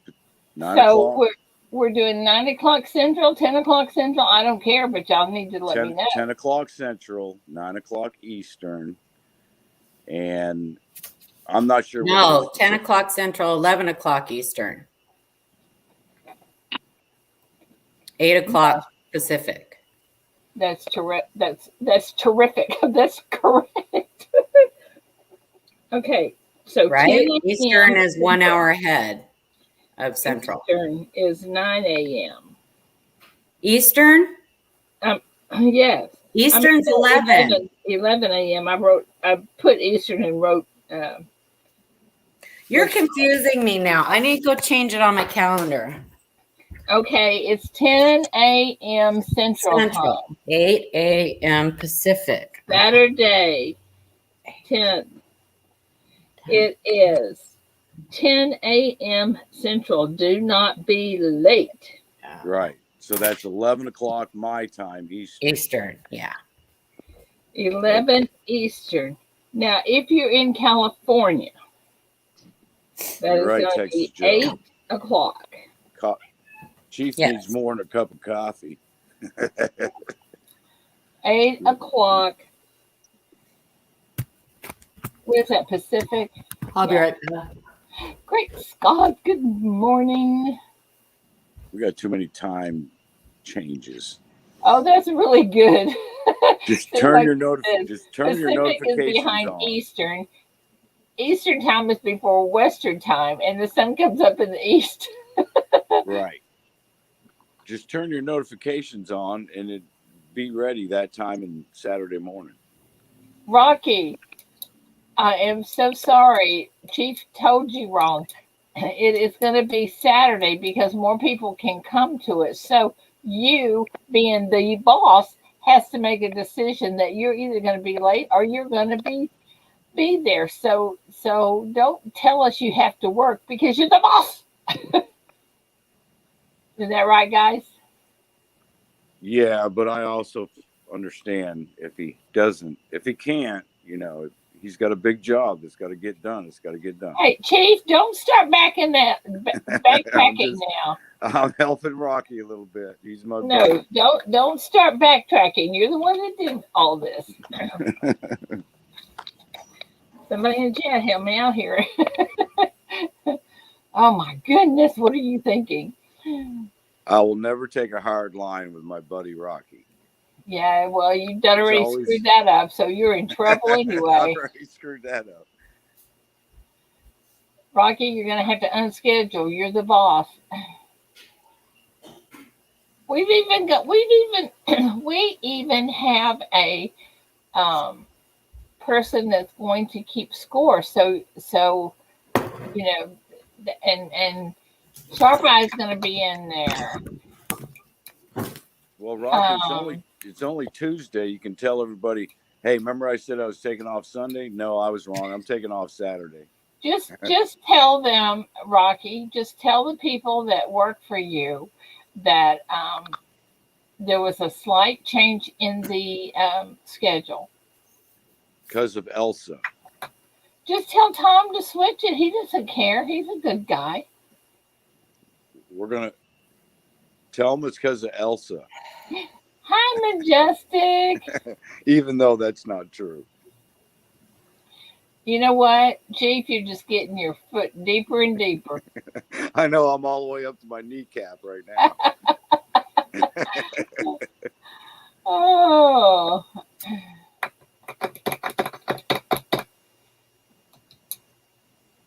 9 so o'clock. We're doing 9 o'clock Central, 10 o'clock Central. I don't care, but y'all need to let me know. 10 o'clock Central, 9 o'clock Eastern. And I'm not sure. No, 10 o'clock Central, 11 o'clock Eastern. 8 o'clock Pacific. That's terrific. That's terrific. That's correct. Okay, so right, Eastern is 1 hour ahead of Central. Eastern is 9 a.m. Eastern? Yes. Eastern's 11. 11 a.m. I put Eastern and wrote. You're confusing me now. I need to go change it on my calendar. Okay, it's 10 a.m. Central time. 8 a.m. Pacific. Saturday, 10. It is 10 a.m. Central. Do not be late. Right. So that's 11 o'clock my time, Eastern. Eastern, yeah. 11 Eastern. Now, if you're in California, that is right, going to be Joe. 8 o'clock. Chief needs more than a cup of coffee. 8 o'clock. Where's that, Pacific? I'll be right back. Great Scott, good morning. We got too many time changes. Oh, that's really good. Just turn your Pacific notifications is behind on. Eastern. Eastern time is before Western time, and the sun comes up in the east. Right. Just turn your notifications on and it be ready that time in Saturday morning. Rocky, I am so sorry. Chief told you wrong. It is going to be Saturday because more people can come to it. So you, being the boss, has to make a decision that you're either going to be late or you're going to be there. So don't tell us you have to work because you're the boss. Is that right, guys? Yeah, but I also understand if he can't, he's got a big job that's got to get done. It's got to get done. Hey, Chief, don't start backtracking now. I'm helping Rocky a little bit. He's my No, buddy. don't start backtracking. You're the one that did all this. Somebody in the chat, help me out here. Oh my goodness, what are you thinking? I will never take a hard line with my buddy Rocky. Yeah, well, you've done already screwed that up, so you're in trouble anyway. I already screwed that up. Rocky, you're going to have to unschedule. You're the boss. We even have a person that's going to keep score. So and Sharp Eye is going to be in there. Well, Rocky, it's only Tuesday. You can tell everybody, hey, remember I said I was taking off Sunday? No, I was wrong. I'm taking off Saturday. Just tell them, Rocky. Just tell the people that work for you that there was a slight change in the schedule because of Elsa. Just tell Tom to switch it. He doesn't care. He's a good guy. We're gonna tell him it's because of Elsa. Hi, Majestic. Even though that's not true. You know what, Chief? You're just getting your foot deeper and deeper. I know. I'm all the way up to my kneecap right now. Oh.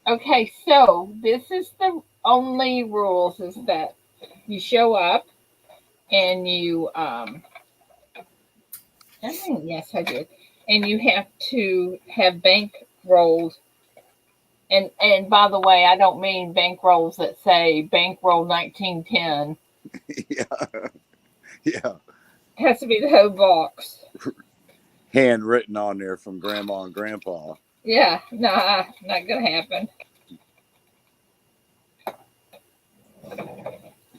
Okay, so this is the only rules is that you show up and you yes, I did. And you have to have bank rolls. And by the way, I don't mean bank rolls that say bankroll 1910. Yeah. Yeah. It has to be the whole box. Handwritten on there from Grandma and Grandpa. Yeah, nah, not gonna happen.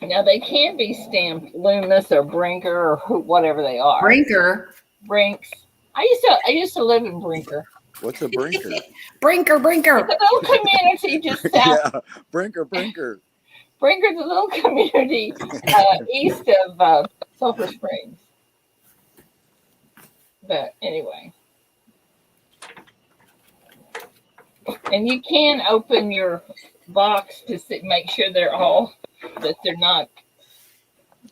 Now they can be stamped Loomis or Brinker or whatever they are. Brinks. I used to live in Brinker. What's a Brinker? Brinker. It's a little community just south. Yeah, Brinker. Brinker's a little community east of Sulphur Springs. But anyway. And you can open your box to make sure they're not.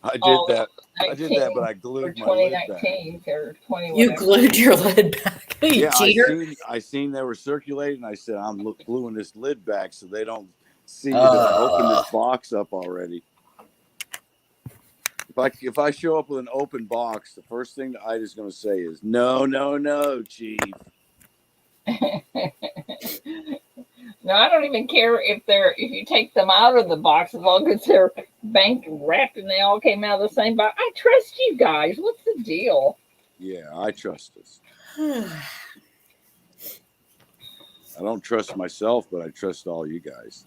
I did that, but I glued my lid back. Or 20. You glued your lid back. You yeah, cheater. I seen they were circulating. I said, I'm gluing this lid back so they don't see that I opened this box up already. If I show up with an open box, the first thing that Ida's going to say is, no, Chief. No, I don't even care if you take them out of the box as long as they're bank wrapped and they all came out of the same box. I trust you guys. What's the deal? Yeah, I trust us. I don't trust myself, but I trust all you guys.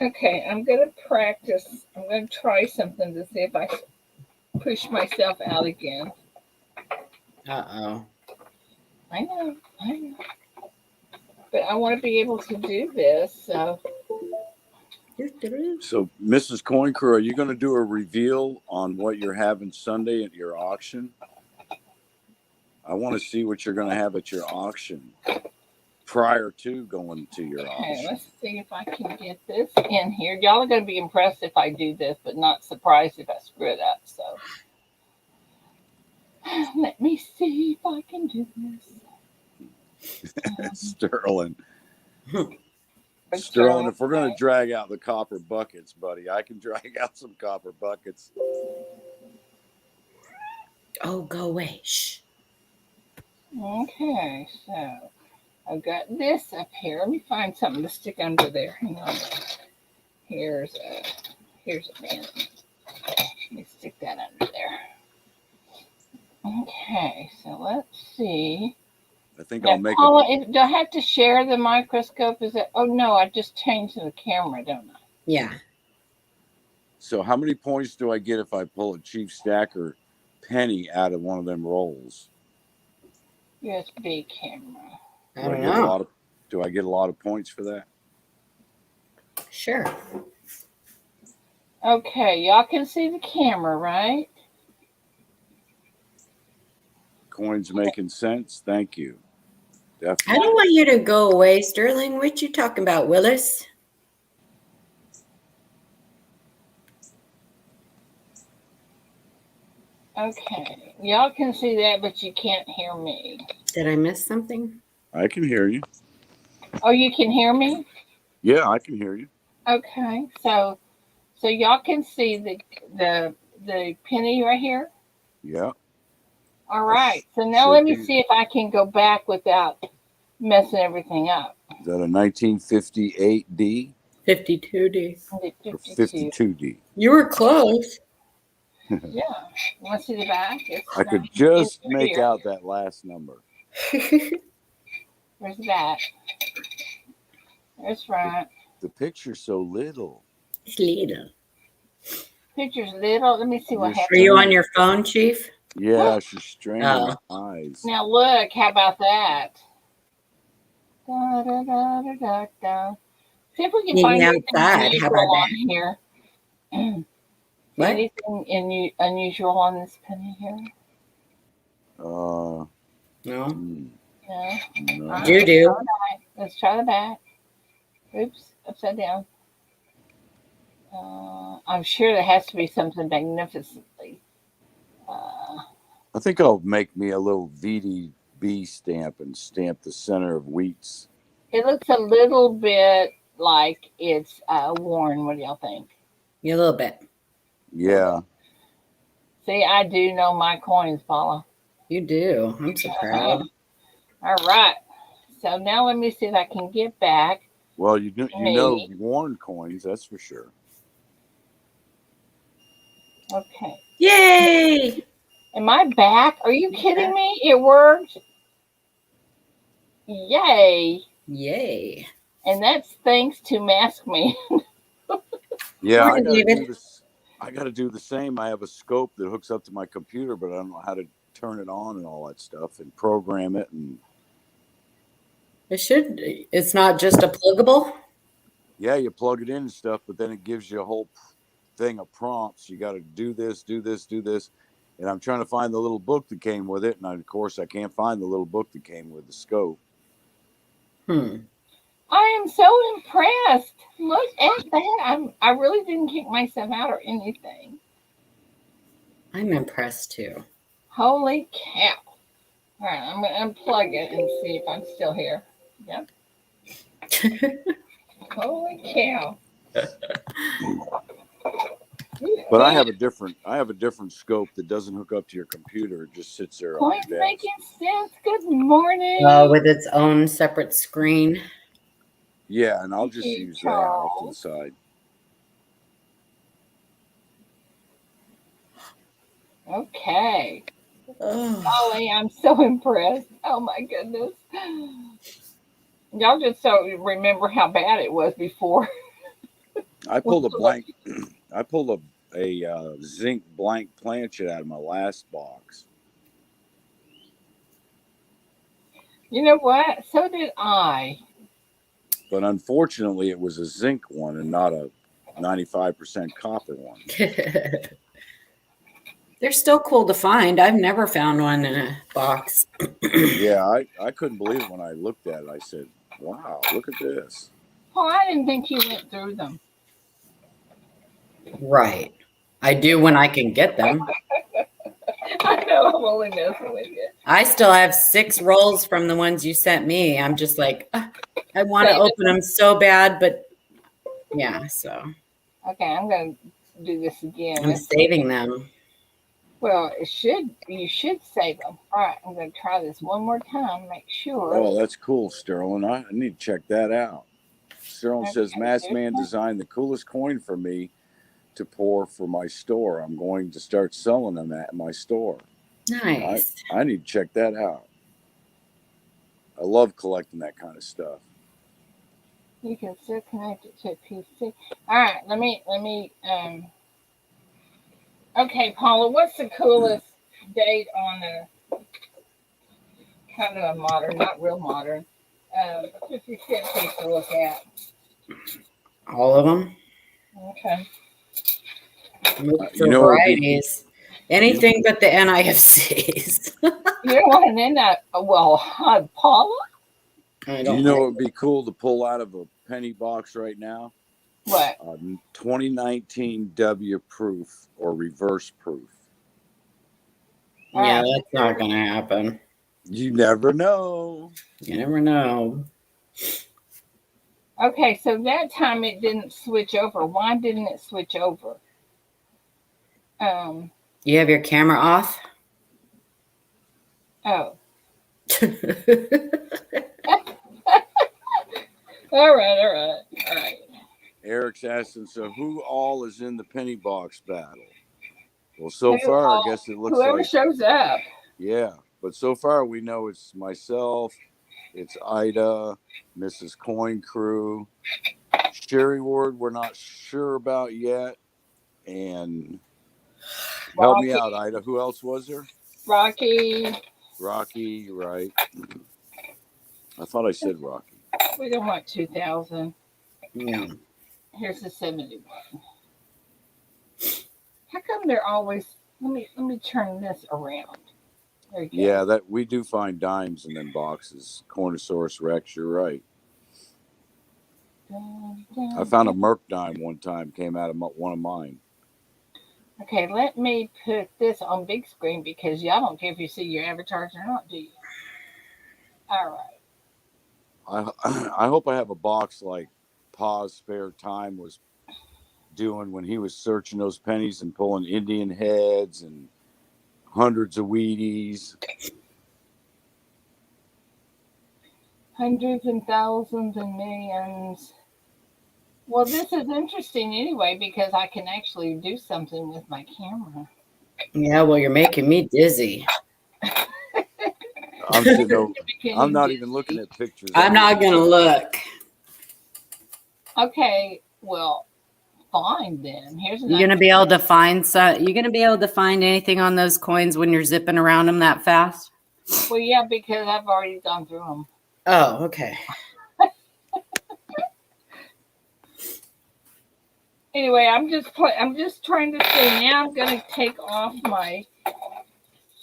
Okay, I'm going to practice. I'm going to try something to see if I push myself out again. Uh-oh. I know. But I want to be able to do this, so. So, Mrs. Coin Crew, are you going to do a reveal on what you're having Sunday at your auction? I want to see what you're going to have at your auction prior to going to your auction. Okay, let's see if I can get this in here. Y'all are going to be impressed if I do this, but not surprised if I screw it up, so. Let me see if I can do this. Sterling. But Sterling, if we're going to drag out the copper buckets, buddy, I can drag out some copper buckets. Oh, go away. Shh. Okay, so I've got this up here. Let me find something to stick under there. Hang on. Here's a pen. Let me stick that under there. Okay, so let's see. I think Now, I'll make Paula, do I have to share the microscope? Is it? Oh no, I just changed the camera, don't I? Yeah. So how many points do I get if I pull a Chief Stacker penny out of one of them rolls? USB camera. I don't know. Do I get a lot of points for that? Sure. Okay, y'all can see the camera, right? Coins making sense? Thank you. I Definitely. don't want you to go away, Sterling. What you talking about, Willis? Okay, y'all can see that, but you can't hear me. Did I miss something? I can hear you. Oh, you can hear me? Yeah, I can hear you. Okay, so y'all can see the penny right here. Yeah. All right. So now let me see if I can go back without messing everything up. Is that a 1958D? 52D. Or 52D? You were close. Yeah. Want to see the back? I could just make out that last number. Where's the back? That's right. The picture's so little. It's little. Picture's little. Let me see what happens. Are you on your phone, Chief? Yeah, she's straining my eyes. Now look, how about that? Da, da, da, da, da, da. See if we can find anything unusual on here. What? Anything unusual on this penny here? No. No. No. You do. Let's try the back. Oops, upside down. I'm sure there has to be something magnificently. I think I'll make me a little VDB stamp and stamp the center of wheats. It looks a little bit like it's worn. What do y'all think? Yeah, a little bit. Yeah. See, I do know my coins, Paula. You do. I'm so proud. All right. So now let me see if I can get back. Well, you know worn coins, that's for sure. Okay. Yay! Am I back? Are you kidding me? It worked. Yay. Yay. And that's thanks to Mask Me. Yeah, I got to do the same. I have a scope that hooks up to my computer, but I don't know how to turn it on and all that stuff and program it. And it's not just a pluggable? Yeah, you plug it in and stuff, but then it gives you a whole thing of prompts. You got to do this, do this, do this. And I'm trying to find the little book that came with it. And of course, I can't find the little book that came with the scope. I am so impressed. Look at that. I really didn't kick myself out or anything. I'm impressed too. Holy cow. All right, I'm going to unplug it and see if I'm still here. Yep. Holy cow. But I have a different scope that doesn't hook up to your computer. It just sits there on Coins the desk. making sense. Good morning. With its own separate screen. Yeah, and I'll just use that off to the side. Okay. Golly, I'm so impressed. Oh my goodness. Y'all just don't remember how bad it was before. I pulled a zinc blank planchet out of my last box. You know what? So did I. But unfortunately, it was a zinc one and not a 95% copper one. They're still cool to find. I've never found one in a box. Yeah, I couldn't believe it when I looked at it. I said, wow, look at this. Oh, I didn't think you went through them. Right. I do when I can get them. I know I'm only messing with you. I still have 6 rolls from the ones you sent me. I'm just like, I want to Save it. open them so bad, but yeah, so Okay, I'm going to do this again. I'm saving them. Well, you should save them. All right, I'm going to try this one more time. Make sure. Oh, that's cool, Sterling. I need to check that out. Sterling says, Mass Man designed the coolest coin for me to pour for my store. I'm going to start selling them at my store. Nice. I need to check that out. I love collecting that kind of stuff. You can still connect it to a PC. All right, let me. Okay, Paula, what's the coolest date on a kind of a modern, not real modern, 50 cent piece to look at? All of them. Okay. Look for You know, varieties. Anything but the NIFCs. You don't want an in that. Well, Paula? I Do don't you know like it would be cool to pull out of a penny box right now? What? 2019 W proof or reverse proof. Yeah, that's not going to happen. You never know. You never know. Okay, so that time it didn't switch over. Why didn't it switch over? You have your camera off? Oh. All right. Eric's asking, so who all is in the penny box battle? Well, so far, I guess it looks whoever like shows up. Yeah, but so far we know it's myself, it's Ida, Mrs. Coin Crew, Sherry Ward. We're not sure about yet, and help me out, Ida. Who else was there? Rocky, right? I thought I said Rocky. We don't want 2,000. Yeah. Here's the 71. How come they're always? Let me turn this around. There you go. Yeah, that we do find dimes in them boxes. Cornosaurus Rex, you're right. I found a Merc dime one time, came out of one of mine. Okay, let me put this on big screen because y'all don't care if you see your avatars or not, do you? All right. I hope I have a box like Pa's Spare Time was doing when he was searching those pennies and pulling Indian heads and hundreds of Wheaties. Hundreds and thousands and millions. Well, this is interesting anyway because I can actually do something with my camera. Yeah, well, you're making me dizzy. I'm sitting over. I'm not even looking at pictures. I'm not going to look. Okay, well, fine then. Here's You're going to be able to find you're going to be able to find anything on those coins when you're zipping around them that fast? Well, yeah, because I've already gone through them. Oh, okay. Anyway, I'm just trying to see. Now I'm going to take off my.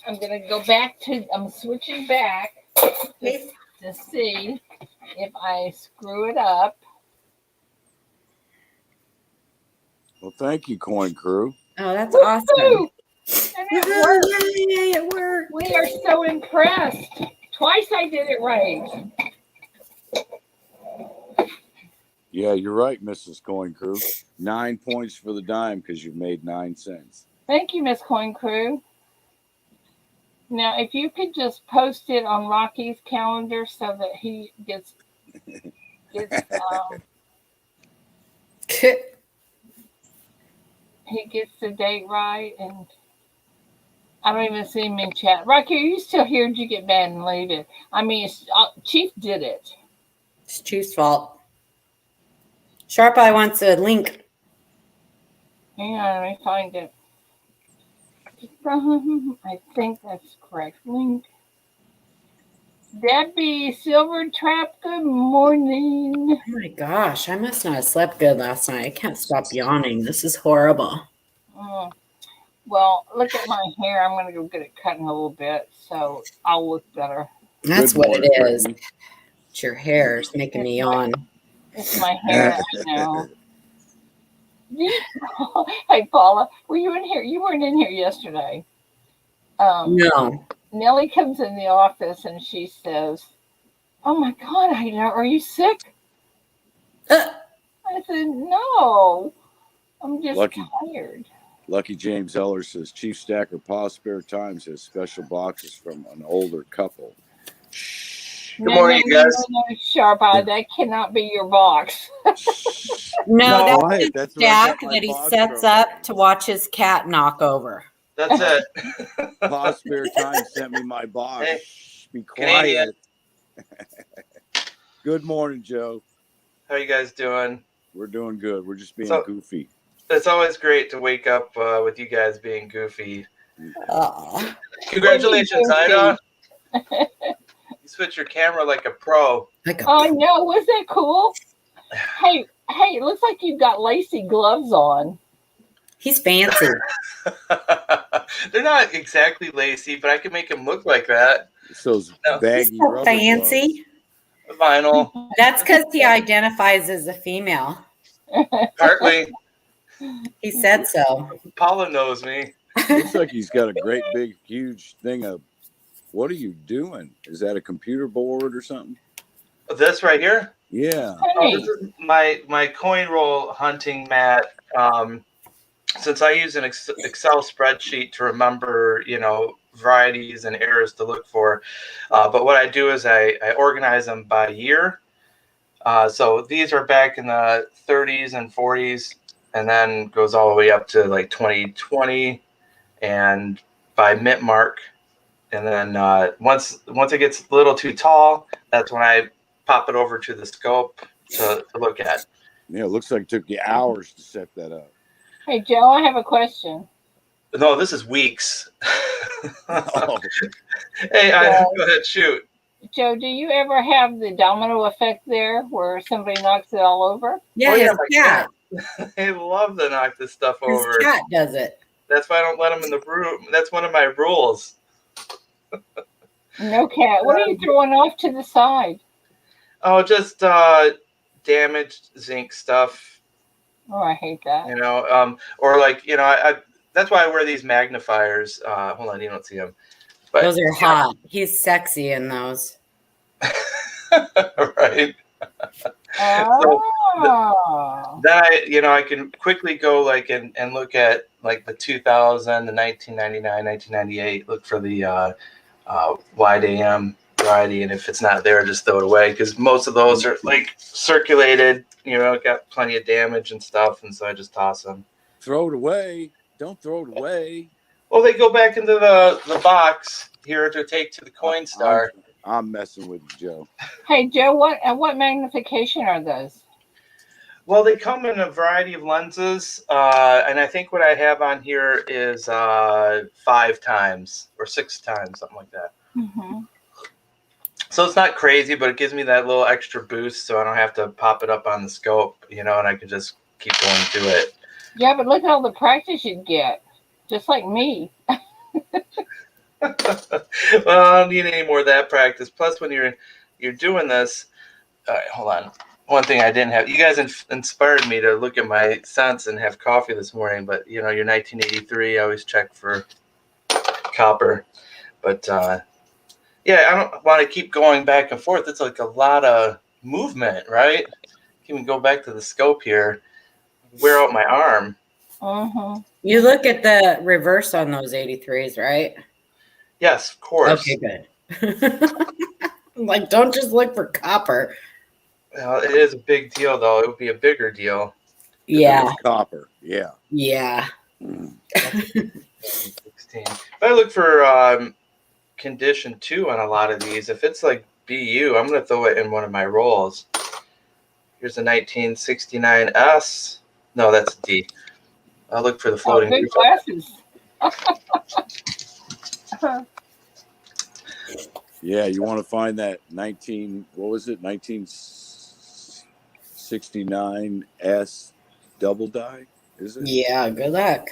I'm going to go back to. I'm switching back to see if I screw it up. Well, thank you, Coin Crew. Oh, that's awesome. And it worked. Yay, it worked. We are so impressed. Twice I did it right. Yeah, you're right, Mrs. Coin Crew. 9 points for the dime because you've made 9 cents. Thank you, Miss Coin Crew. Now, if you could just post it on Rocky's calendar so that he gets he gets the date right, and I don't even see him in chat. Rocky, are you still here? Did you get mad and leave it? I mean, Chief did it. It's Chief's fault. Sharp Eye wants a link. Hang on, let me find it. I think that's correct. Link. Debbie Silvertrap, good morning. Oh my gosh, I must not have slept good last night. I can't stop yawning. This is horrible. Well, look at my hair. I'm going to go get it cut in a little bit so I'll look better. That's what it is. It's your hair. It's making me yawn. It's my hair now. Hey, Paula, were you in here? You weren't in here yesterday. No. Nellie comes in the office and she says, "Oh my God, Ida, are you sick?" I said, "No, I'm just tired." Lucky James Eller says Chief Stacker Paw Spare Times has special boxes from an older couple. No, morning, no, guys. no, Sharp Eye, that cannot be your box. No, that's Quiet. his That's where I got stack my that he box sets from. up to watch his cat knock over. That's it. Paw Spare Time sent me my box. Hey, Shh, be Canadian. quiet. Good morning, Joe. How you guys doing? We're doing good. We're just being So- goofy. It's always great to wake up with you guys being goofy. Aw. Congratulations, Goofy. Ida. You switch your camera like a pro. I know. Was that cool? Hey, it looks like you've got lacy gloves on. He's fancy. They're not exactly lacy, but I can make them look like that. It's those No. baggy He's so rubber fancy. Vinyl, That's because he identifies as a female. partly. He said so. Paula knows me. gloves. Looks like he's got a great big huge thing of. What are you doing? Is that a computer board or something? This right here. Yeah. Oh, this is my coin roll hunting mat. Since I use an Excel spreadsheet to remember, varieties and errors to look for, but what I do is I organize them by year. So these are back in the 30s and 40s, and then goes all the way up to like 2020, and by mint mark. And then once it gets a little too tall, that's when I pop it over to the scope to look at. Yeah, it looks like it took you hours to set that up. Hey, Joe, I have a question. No, this is weeks. Oh. Hey, go ahead, shoot. Joe, do you ever have the domino effect there where somebody knocks it all over? Yeah, Oh, yeah, his my cat. I love to knock this stuff His over. cat does it. That's why I don't let them in the room. That's one of my rules. No cat. What are you throwing off to the side? Oh, just damaged zinc stuff. Oh, I hate that. Or like I that's why I wear these magnifiers. Hold on, you don't see them. But Those are hot. He's sexy in those. right. Oh. Then I can quickly go like and look at like the 2000, the 1999, 1998. Look for the wide AM variety, and if it's not there, just throw it away because most of those are like circulated. Got plenty of damage and stuff, and so I just toss them. Throw it away. Don't throw it away. Well, they go back into the box here to take to the coin star. I'm messing with you, Joe. Hey, Joe, what magnification are those? Well, they come in a variety of lenses, and I think what I have on here is 5 times or 6 times, something like that. Mm-hmm. So it's not crazy, but it gives me that little extra boost, so I don't have to pop it up on the scope, and I can just keep going through it. Yeah, but look at all the practice you'd get, just like me. Well, I don't need any more of that practice. Plus, when you're doing this, all right, hold on. One thing I didn't have, you guys inspired me to look at my scents and have coffee this morning. But your 1983, I always check for copper. But yeah, I don't want to keep going back and forth. It's like a lot of movement, right? Can we go back to the scope here? Wear out my arm. Mm-hmm. You look at the reverse on those 83s, right? Yes, of course. Okay, good. Like, don't just look for copper. Well, it is a big deal, though. It would be a bigger deal. Yeah. Copper. Yeah. Yeah. 16. If I look for condition 2 on a lot of these, if it's like BU, I'm going to throw it in one of my rolls. Here's a 1969S. No, that's a D. I'll look for the floating. Good glasses. Yeah, you want to find that 1969S double die, is it? Yeah, good luck.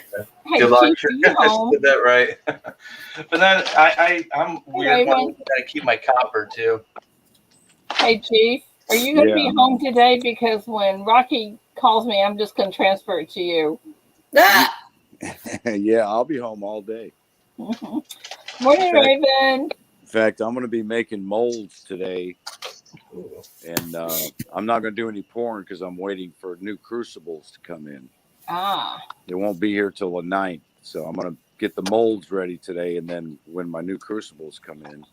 Hey, Good luck. Chief, are you I home? did that right. But then I'm weird one. I keep my copper too. Hey, Chief, are you going to be Yeah. home today? Because when Rocky calls me, I'm just going to transfer it to you. Ah! Yeah, I'll be home all day. Morning, Raven. In fact, I'm going to be making molds today, and I'm not going to do any pouring because I'm waiting for new crucibles to come in. Ah. They won't be here till the 9th, so I'm going to get the molds ready today, and then when my new crucibles come in.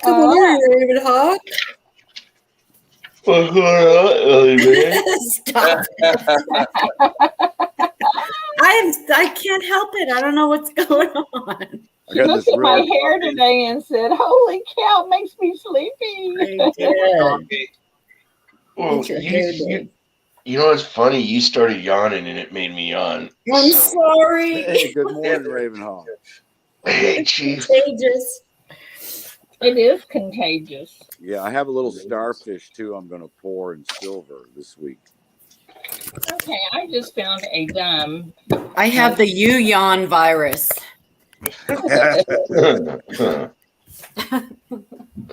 Good morning, Raven Hawk. What's going on, Stop. I can't help it. I don't know what's going on. She looked at my hair today and said, "Holy cow, it makes me sleepy." I did. Well, you know what's funny? You started yawning and it made me yawn. I'm sorry. Hey, good morning, Ravenhawk. Hey, Chief. Contagious. It is contagious. Yeah, I have a little starfish too. I'm going to pour in silver this week. Okay, I just found a dime. I have the yawn virus.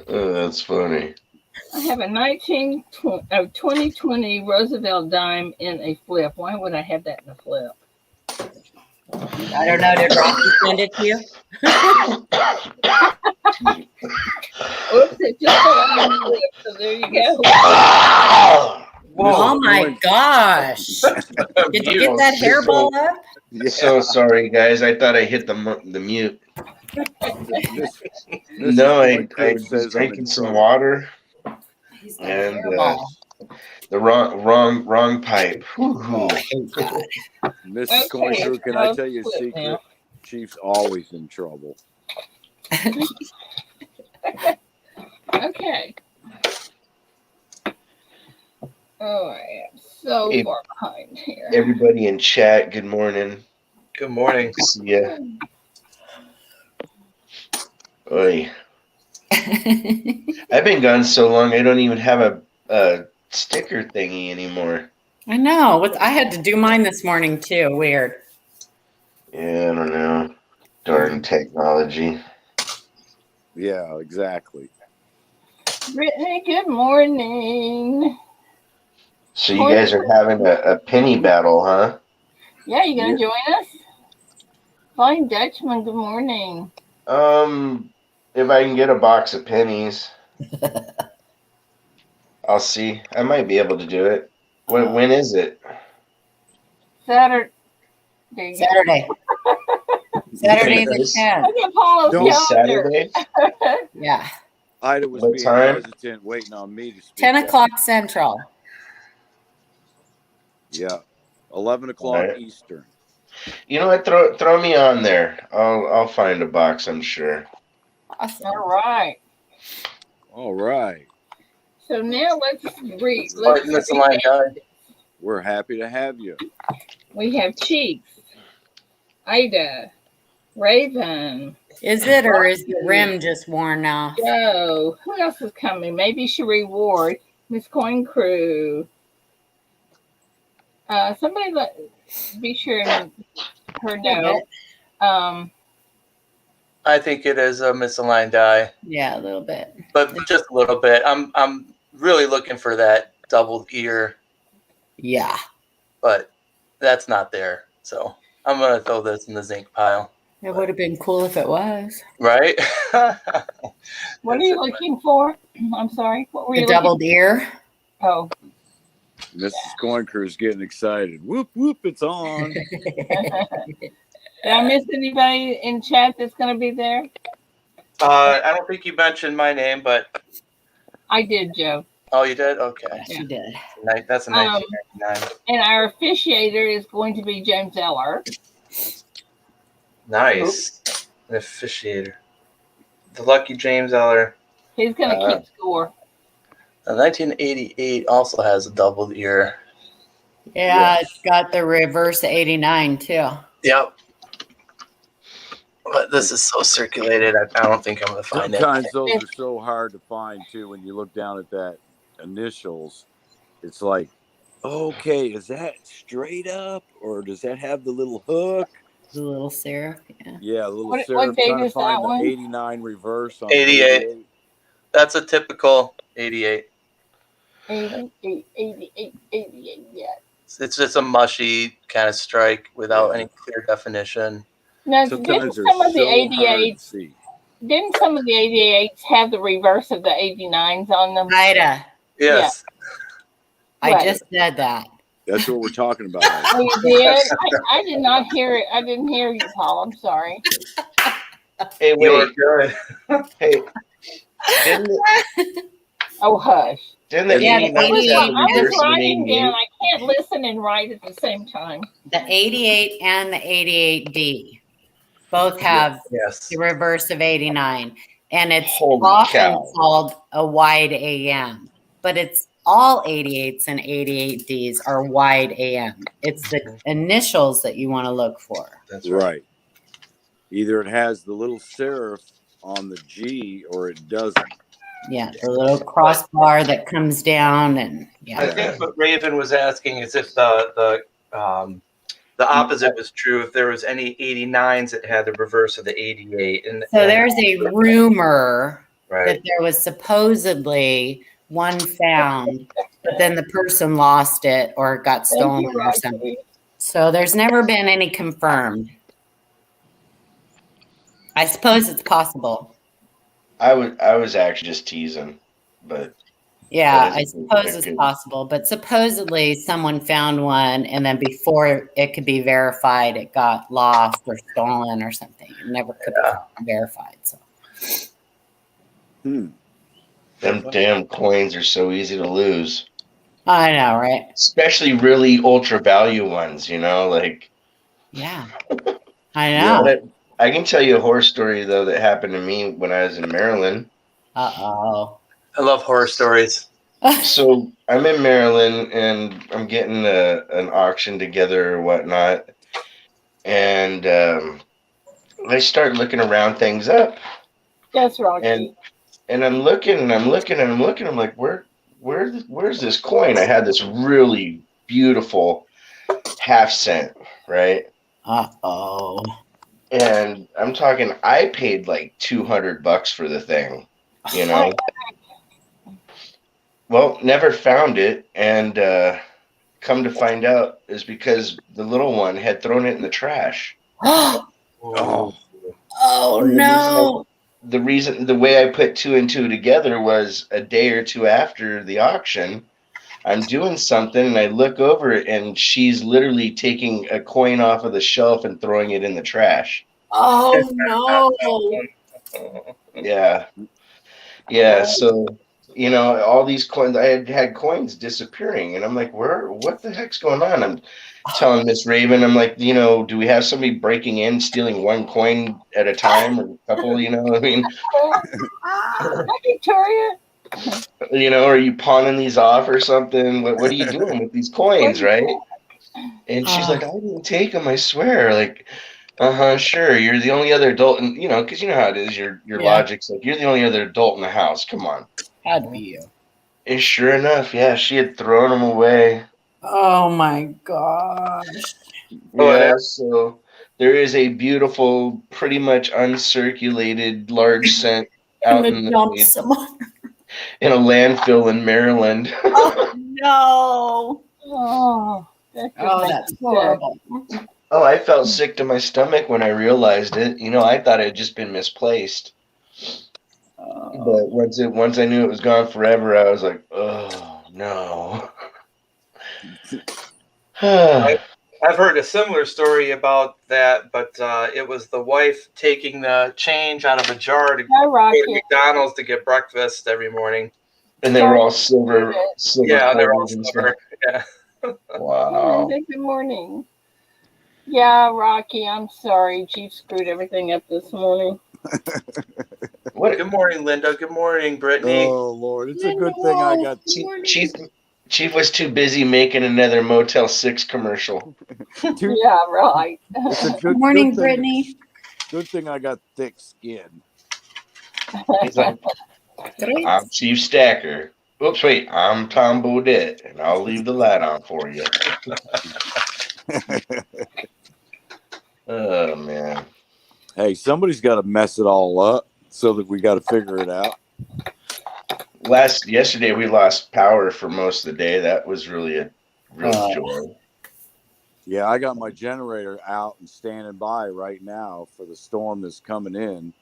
That's funny. I have a 2020 Roosevelt dime in a flip. Why would I have that in a flip? I don't know. Did Rocky send it to you? Oops, it just fell out of the flip. So there you go. Oh my gosh! Did you get that hairball up? Yeah. So sorry, guys. I thought I hit the mute. No, I was drinking some water, and the wrong pipe. Mrs. Cointreau, can I tell you a secret? Now. Chief's always in trouble. Okay. Oh, I am so far behind here. Everybody in chat, good morning. Good morning. See ya. Oy. I've been gone so long, I don't even have a sticker thingy anymore. I know. I had to do mine this morning too. Weird. Yeah, I don't know. Darn technology. Yeah, exactly. Brittany, good morning. So you guys are having a penny battle, huh? Yeah, you gonna join us? Flying Dutchman, good morning. If I can get a box of pennies, I'll see. I might be able to do it. When is it? Saturday. Saturday the 10th. Look at Paula's calendar. Saturday? Yeah. Ida was being hesitant, waiting on me to speak. 10 o'clock Central. Yeah. 11 o'clock Eastern. You know what? Throw me on there. I'll find a box, I'm sure. Awesome. All right. So now let's read. We're happy to have you. We have Cheeks, Ida, Raven. Is it, or is the rim just worn off? Joe. Who else is coming? Maybe Cherie Ward, Miss Coin Crew. Somebody be sure and her know. I think it is a misaligned die. Yeah, a little bit, but just a little bit. I'm really looking for that double ear. Yeah, but that's not there. So I'm gonna throw this in the zinc pile. It would have been cool if it was. Right? What are you looking for? I'm sorry. What were you looking for? The doubled ear. Oh. Mrs. Coin Crew is getting excited. Whoop, whoop, it's on. Did I miss anybody in chat that's going to be there? I don't think you mentioned my name, but... I did, Joe. Oh, you did? Okay. Yes, you did. That's a 1999. And our officiator is going to be James Eller. Nice. An officiator. The lucky James Eller. He's going to keep score. 1988 also has a doubled ear. Yeah, it's got the reverse 89 too. Yep. But this is so circulated, I don't think I'm going to find it. Sometimes those are so hard to find too. When you look down at that initials, it's like, okay, is that straight up or does that have the little hook? The little serif, yeah. Yeah, the little serif. What date trying to is find that the one? 89 reverse on 88. That's a typical 88. 88, yeah. It's just a mushy kind of strike without any clear definition. Now, Sometimes they're so hard to see. didn't some of the 88s have the reverse of the 89s on them? Ida, Yes. I Right. just said that. That's what we're talking about. Ida. Oh, you did? I did not hear it. I didn't hear you, Paul. I'm sorry. Hey, You are wait. good. Hey, didn't Oh, hush. didn't the Yeah, the 89s have the 88 I was reverse of an writing down. 88? I can't listen and write at the same time. The 88 and the 88D both have Yes. the reverse of 89. And it's Holy often cow. called a wide AM, but it's all 88s and 88Ds are wide AM. It's the initials that you want to look for. That's right. Right. Either it has the little serif on the G or it doesn't. Yeah, the little crossbar that comes down, and I yeah. think what Raven was asking is if the opposite was true, if there was any 89s that had the reverse of the 88. And So there's a rumor right. that there was supposedly one found, but then the person lost it or it got stolen or something. So there's never been any confirmed. I suppose it's possible. I was actually just teasing, but Yeah, that I is suppose a it's good- possible. But supposedly someone found one, and then before it could be verified, it got lost or stolen or something. It never could be verified. So Hmm. Them damn coins are so easy to lose, I know, right? especially really ultra value ones. You know, like Yeah, I Yeah. know. I can tell you a horror story though that happened to me when I was in Maryland. Uh-oh. I love horror stories. So I'm in Maryland and I'm getting an auction together or whatnot, and I start looking around things up, Yes, Rocky. and I'm looking and I'm looking and I'm looking. I'm like, where's this coin? I had this really beautiful half cent, right? Uh-oh. And I'm talking, I paid like $200 for the thing, you know. Well, never found it, and come to find out is because the little one had thrown it in the trash. Oh, Oh, no. The way I put two and two together was a day or two after the auction. I'm doing something and I look over it and she's literally taking a coin off of the shelf and throwing it in the trash. Oh no. Yeah. Yeah. So, you know, all these coins, I had coins disappearing and I'm like, what the heck's going on? I'm telling Miss Raven, I'm like, you know, do we have somebody breaking in, stealing one coin at a time or a couple, you know, I mean, Hi, Victoria. you know, are you pawning these off or something? What are you doing with these coins, right? And she's like, I didn't take them, I swear. Like, sure. You're the only other adult, and you know, because you know how it is. Your logic's like you're the only other adult in the house. Come on. Had to be you. And sure enough, yeah, she had thrown them away. Oh my gosh. Yeah, so there is a beautiful, pretty much uncirculated large cent out in a landfill in Maryland. Oh no. Oh, that's horrible. Oh, I felt sick to my stomach when I realized it. You know, I thought it had just been misplaced. But once I knew it was gone forever, I was like, oh no. I've heard a similar story about that, but it was the wife taking the change out of a jar to go to McDonald's to get breakfast every morning. And they were all silver yeah, they're all coins and silver. Yeah. Wow. Good morning. Yeah, Rocky, I'm sorry. Chief screwed everything up this morning. Good morning, Linda. Good morning, Brittany. Oh, Lord. It's a good thing I got... Chief was too busy making another Motel 6 commercial. Yeah, right. It's a good morning, Brittany. Good thing I got thick skin. He's like, I'm Chief Stacker. Oops, wait, I'm Tom Bodette, and I'll leave the light on for you. Oh, man. Hey, somebody's got to mess it all up so that we got to figure it out. Yesterday we lost power for most of the day. That was really a real joy. Yeah, I got my generator out and standing by right now for the storm that's coming in,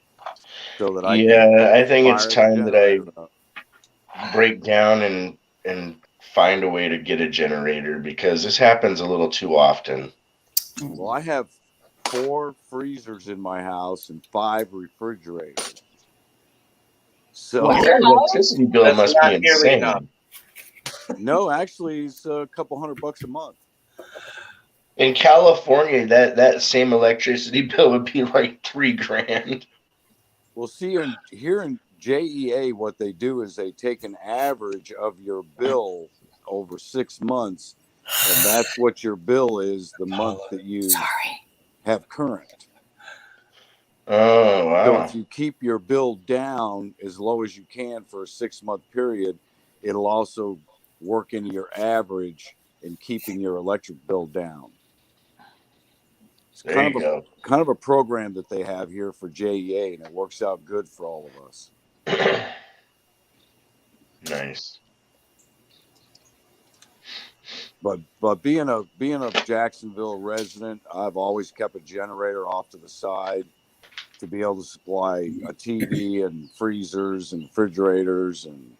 so that I can Yeah, I think it's fire the time that I generator up. break down and find a way to get a generator because this happens a little too often. Well, I have 4 freezers in my house and 5 refrigerators. So Wow. Your electricity bill That's must be not nearly enough. insane. no, actually, it's a couple $100 a month. In California, that same electricity bill would be like $3,000. Well, see, here in JEA, what they do is they take an average of your bill over 6 months, and that's what your bill is the month that you have current. Oh So if wow. you keep your bill down as low as you can for a 6-month period, it'll also work into your average in keeping your electric bill down. It's There you go. kind of a program that they have here for JEA, and it works out good for all of us. Nice. But being a Jacksonville resident, I've always kept a generator off to the side to be able to supply a TV and freezers and refrigerators. And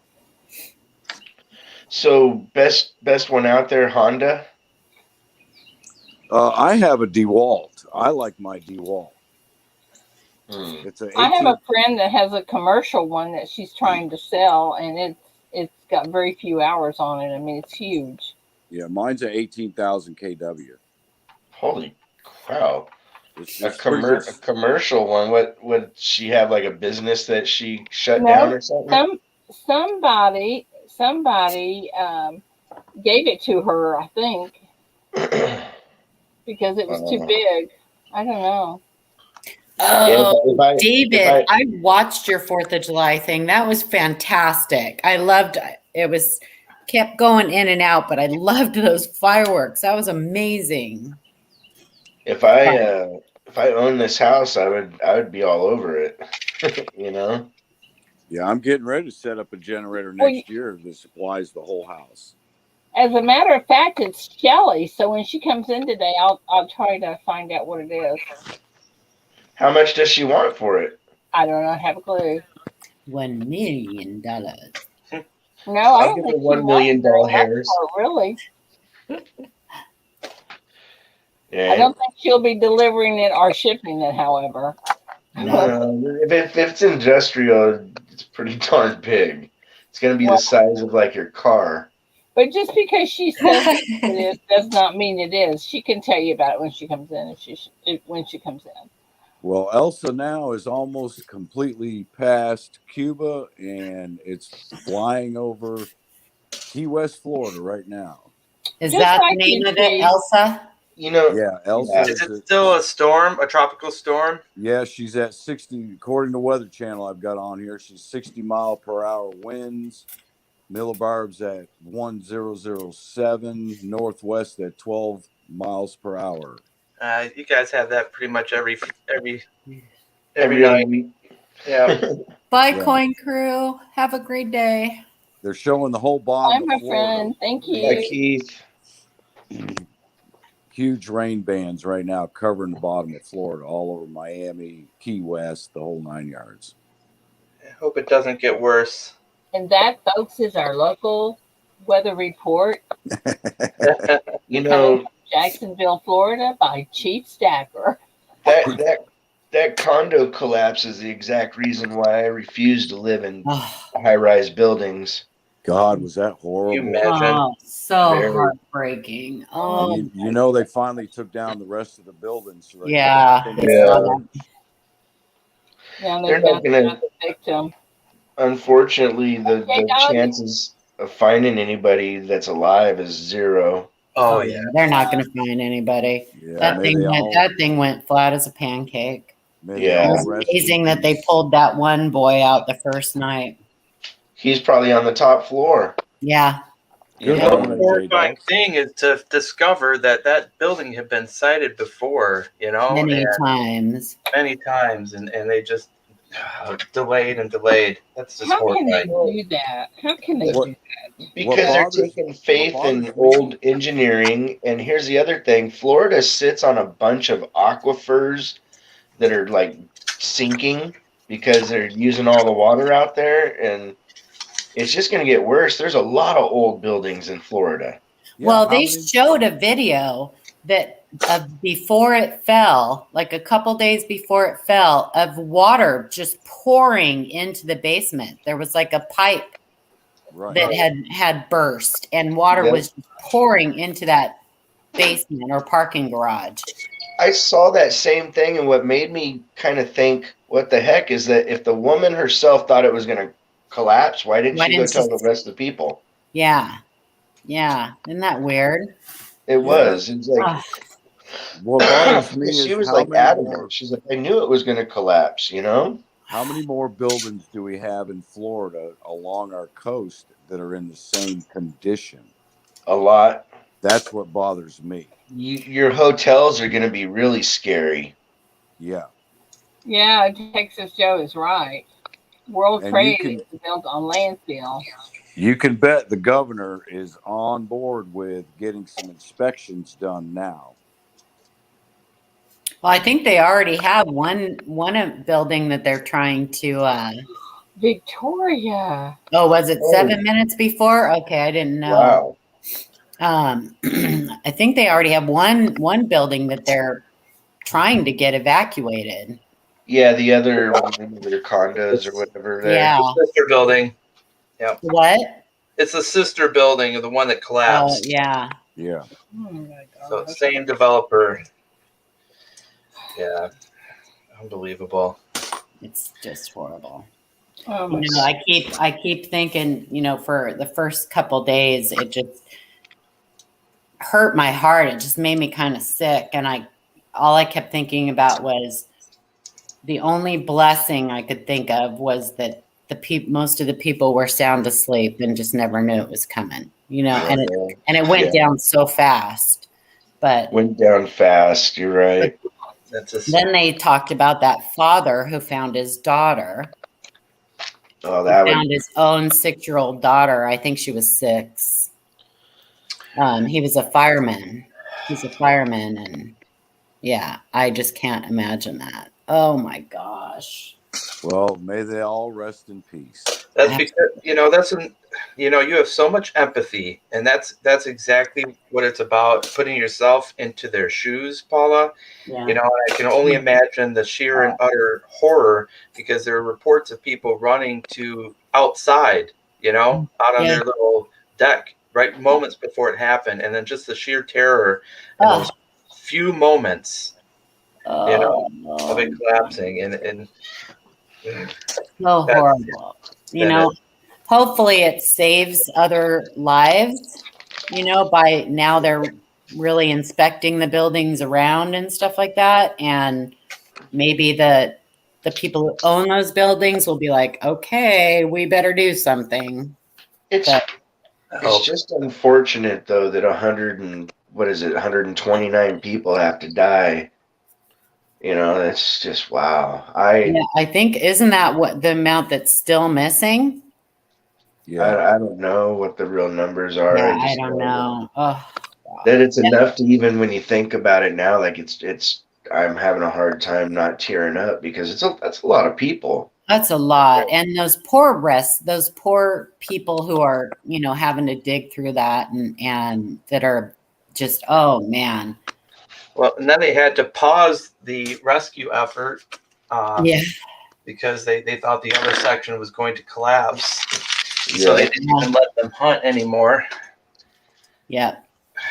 So best one out there, Honda. I have a DeWalt. I like my DeWalt. Hmm. It's an I have 18. a friend that has a commercial one that she's trying to sell, and it's got very few hours on it. I mean, it's huge. Yeah, mine's an 18,000 kW. Holy cow! It's pretty good. A commercial one. What would she have, like a business that she shut down No, or something? somebody gave it to her, I think, because it was too Uh, big. I don't know. yeah, Oh, if David, I I watched your 4th of July thing. That was fantastic. I loved it. It was kept going in and out, but I loved those fireworks. That was amazing. if I if I owned this house, I would be all over it. You know. Yeah, I'm getting ready to set up a generator Well, next year that supplies the whole house. as a matter of fact, it's Shelly. So when she comes in today, I'll try to find out what it is. How much does she want for it? I don't know. Have a clue. $1 million. No, I I'll don't give her think she $1 wants million very much hairs. for it, really. I Yeah. don't think she'll be delivering it or shipping it, however. No. If it's industrial, it's pretty darn big. It's gonna be the Well, size of like your car. but just because she says it is does not mean it is. She can tell you about it when she comes in. When she comes in. Well, Elsa now is almost completely past Cuba, and it's flying over Key West, Florida right now. Is Just that the like name you, of it, Steve. Elsa? You know, Yeah, Elsa yeah. Is it is. still a storm, a tropical storm? Yeah, she's at 60. According to Weather Channel, I've got on here. She's 60-mile-per-hour winds. Millibarb's at 1007. Northwest at 12 miles per hour. You guys have that pretty much every Every other night. week. Yeah. Bye, Yeah. Coin Crew. Have a great day. They're showing the whole bottom I'm of my Florida. friend. Thank Bye, you. Keith. Huge rain bands right now covering the bottom of Florida, all over Miami, Key West, the whole 9 yards. I hope it doesn't get worse. And that, folks, is our local weather report. You Coming know from Jacksonville, Florida, by Chief Stacker. that condo collapse is the exact reason why I refuse to live in Oh, high-rise buildings. God, was that You horrible? imagine? so Very. heartbreaking. Oh, And you know they finally took down the rest of the buildings. So they yeah. can I Yeah. saw that. Yeah, and They're they not found gonna. another victim. Unfortunately, Okay, the doggy. chances of finding anybody that's alive is 0. Oh yeah. They're not going to find anybody. Yeah, That may they all thing went flat as a pancake. may they Yeah. It all was rest in amazing that they peace. pulled that one boy out the first night. He's probably on the top floor. Yeah. You Good Well, one, the know. AJ horrifying Dolls. thing is to discover that building had been sighted before, Many times. many times, and they just Delayed and delayed. That's just How can they horrifying. do that? How can they What do Because they're taking what faith in bothers me? old engineering. And here's the other thing: Florida sits on a bunch of aquifers that are like sinking because they're using all the water out there, and it's just going to get worse. There's a lot of old buildings in Florida. Yeah, Well, how they many? showed a video that of before it fell, like a couple days before it fell, of water just pouring into the basement. There was like a pipe Right. that had burst, and water Yep. was pouring into that basement or parking garage. I saw that same thing, and what made me kind of think, what the heck, is that if the woman herself thought it was going to collapse, why didn't Why she go didn't she? tell the rest of the people? Yeah, yeah. Isn't that weird? It Yeah. was. It's like, Ugh. What bothers me she is was how like many adamant. more She's like, I knew it was going to collapse, you know? how many more buildings do we have in Florida along our coast that are in the same condition? A lot. That's what bothers me. Your hotels are going to be really scary. Yeah. Yeah, Texas Joe is right. World And Trade is built on landfill. you can bet the governor is on board with getting some inspections done now. Well, I think they already have one building that they're trying to. Victoria. Oh, was it Oh. 7 minutes before? Okay, I didn't know. Wow. I think they already have one building that they're trying to get evacuated. Yeah, the other their condos or whatever there. Yeah. The sister building. Yep. What? It's the sister building of the one that Oh, collapsed. yeah. Yeah. Oh my So gosh. same developer. Yeah. Unbelievable. It's just horrible. Oh my You know, I keep thinking, you know, for the first couple days, it just hurt my heart. It just made me kind of sick, and all I kept thinking about was the only blessing I could think of was that most of the people were sound asleep and just never knew it was coming. You know, and it went down so fast. But went down fast. You're right. Then they talked about that father who found his daughter. Oh, that found his own 6-year-old daughter. I think she was 6. He was a fireman. He's a fireman, and yeah, I just can't imagine that. Oh my gosh. Well, may they all rest in peace. That's because you have so much empathy, and that's exactly what it's about. Putting yourself into their shoes, Paula. Yeah. You know, I can only imagine the sheer and utter horror, because there are reports of people running to outside, out on their little deck, right moments before it happened, and then just the sheer terror in those few moments, of it collapsing, and so horrible. Hopefully it saves other lives. By now they're really inspecting the buildings around and stuff like that, and maybe the people who own those buildings will be like, okay, we better do something. It's just unfortunate though that 129 people have to die. That's just wow. I think, isn't that what the amount that's still missing? Yeah, I don't know what the real numbers are. Yeah, I don't know. That it's enough to, even when you think about it now, like I'm having a hard time not tearing up, because that's a lot of people. That's a lot. And those poor people who are, having to dig through that and that are just, oh man. Well, and then they had to pause the rescue effort because they thought the other section was going to collapse. So they didn't even let them hunt anymore. Yeah.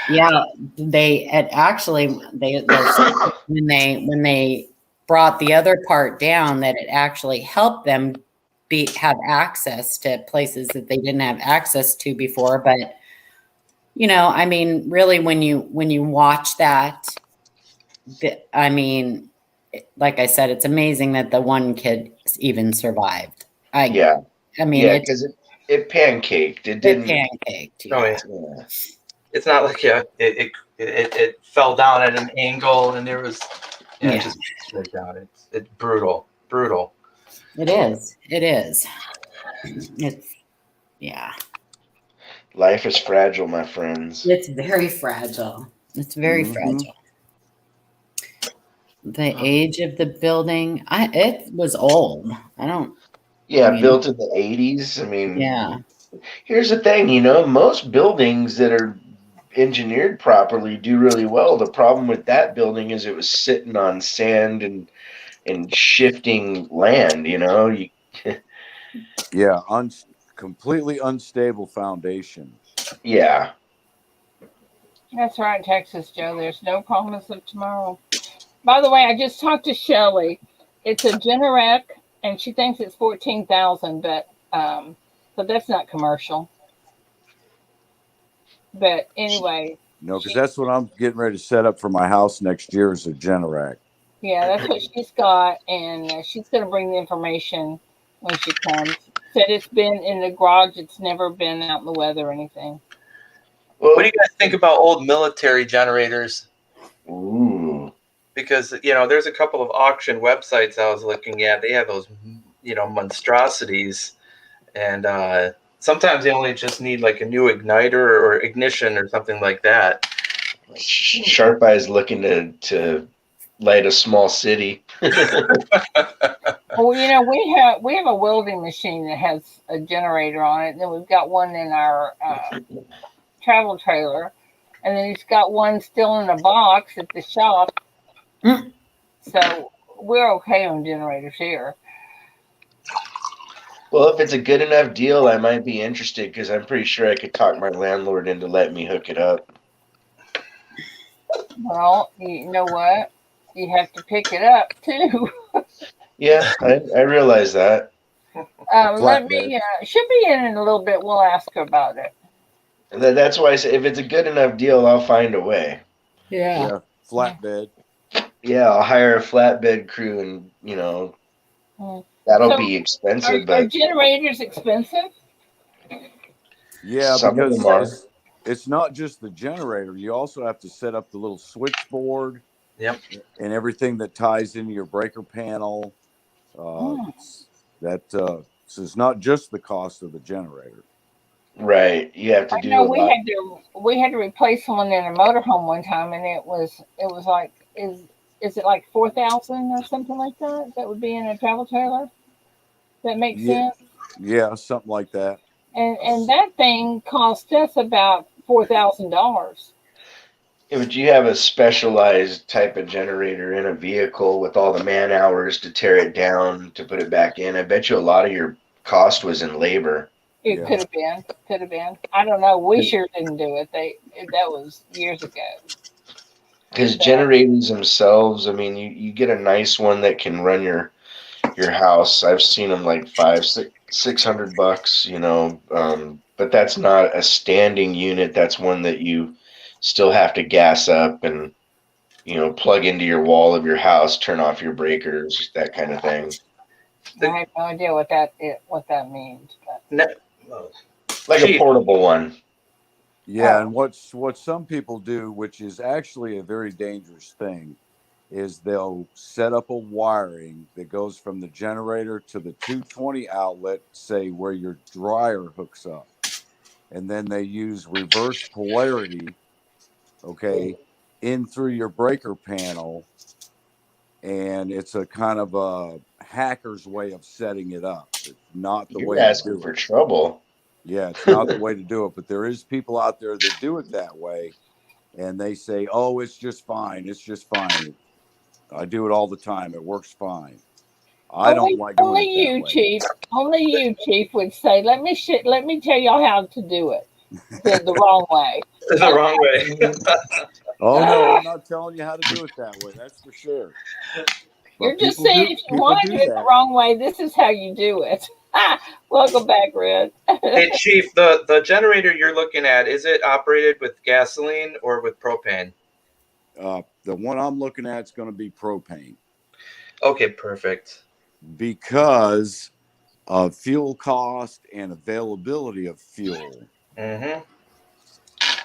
Yeah. They had actually, when they brought the other part down, that it actually helped them have access to places that they didn't have access to before. But, I mean, really, when you watch that, I mean, like I said, it's amazing that the one kid even survived. I mean, because it pancaked. It didn't. Pancaked. Yeah. Oh, yeah. It's not like it fell down at an angle and there was just straight down. It's brutal. It is. It is. It's yeah. Life is fragile, my friends. It's very fragile. It's very Mm-hmm. fragile. The age of the building, it was old. I don't. I Yeah, mean, built in the 80s. I mean, yeah. here's the thing, most buildings that are engineered properly do really well. The problem with that building is it was sitting on sand and shifting land, You, Yeah, completely unstable foundation. yeah. That's right, Texas Joe. There's no promise of tomorrow. By the way, I just talked to Shelley. It's a Generac, and she thinks it's 14,000, but that's not commercial. But anyway, No, because she that's what I'm getting ready to set up for my house next year is a Generac. yeah, that's what she's got, and she's going to bring the information when she comes. Said it's been in the garage. It's never been out in the weather or anything. What do Well, you guys think about old military generators? ooh. Because there's a couple of auction websites I was looking at. They have those monstrosities, and sometimes they only just need like a new igniter or ignition or something like that. Sharp Eye's looking to light a small city. Well, we have a welding machine that has a generator on it. And then we've got one in our travel trailer, and then he's got one still in a box at the shop. Mm. So we're okay on generators here. Well, if it's a good enough deal, I might be interested because I'm pretty sure I could talk my landlord into letting me hook it up. Well, you know what? You have to pick it up too. Yeah, I realize that. Let Flatbed. me. She'll be in a little bit. We'll ask her about it. And that's why I say if it's a good enough deal, I'll find a way. Yeah. Yeah, flatbed. Yeah, I'll hire a flatbed crew and, Mm. that'll So, be expensive, are but generators expensive? Yeah, some of them because are. it's not just the generator. You also have to set up the little switchboard Yep. and everything that ties into your breaker panel. Mm. It's that so it's not just the cost of the generator. Right. You have to I do know a lot. we had to replace one in a motorhome one time, and it was like is it like 4,000 or something like that? That would be in a travel trailer. That makes Yeah, sense. yeah, something like that. And that thing cost us about $4,000. Yeah, but you have a specialized type of generator in a vehicle with all the man hours to tear it down to put it back in. I bet you a lot of your cost was in labor. It Yeah, could have been, could have been. I don't know. We sure didn't do it. That was years ago. Because So, generators themselves, I mean, you get a nice one that can run your house. I've seen them like $600, but that's not a standing unit. That's one that you still have to gas up and plug into your wall of your house, turn off your breakers, that kind of thing. I have no idea what that means. But Ne- Like a Chief, portable one. yeah. And oh, what some people do, which is actually a very dangerous thing, is they'll set up a wiring that goes from the generator to the 220 outlet, say where your dryer hooks up, and then they use reverse polarity, okay, in through your breaker panel, and it's a kind of a hacker's way of setting it up. It's not the You're way to asking do for it. trouble. Yeah, it's not the way to do it, but there is people out there that do it that way, and they say, "Oh, it's just fine. It's just fine. I do it all the time. It works fine." I don't like doing only it that you, way. Chief. Only you, Chief, would say, Let me tell y'all how to do it the wrong way." the wrong way. Oh no, I'm not telling you how to do it that way. That's for sure. You're But just people saying do if you people want to do do it the that. wrong way, this is how you do it. Welcome back, Red. Hey, Chief, the generator you're looking at, is it operated with gasoline or with propane? The one I'm looking at is going to be propane Okay, perfect. because of fuel cost and availability of fuel. Mm-hmm.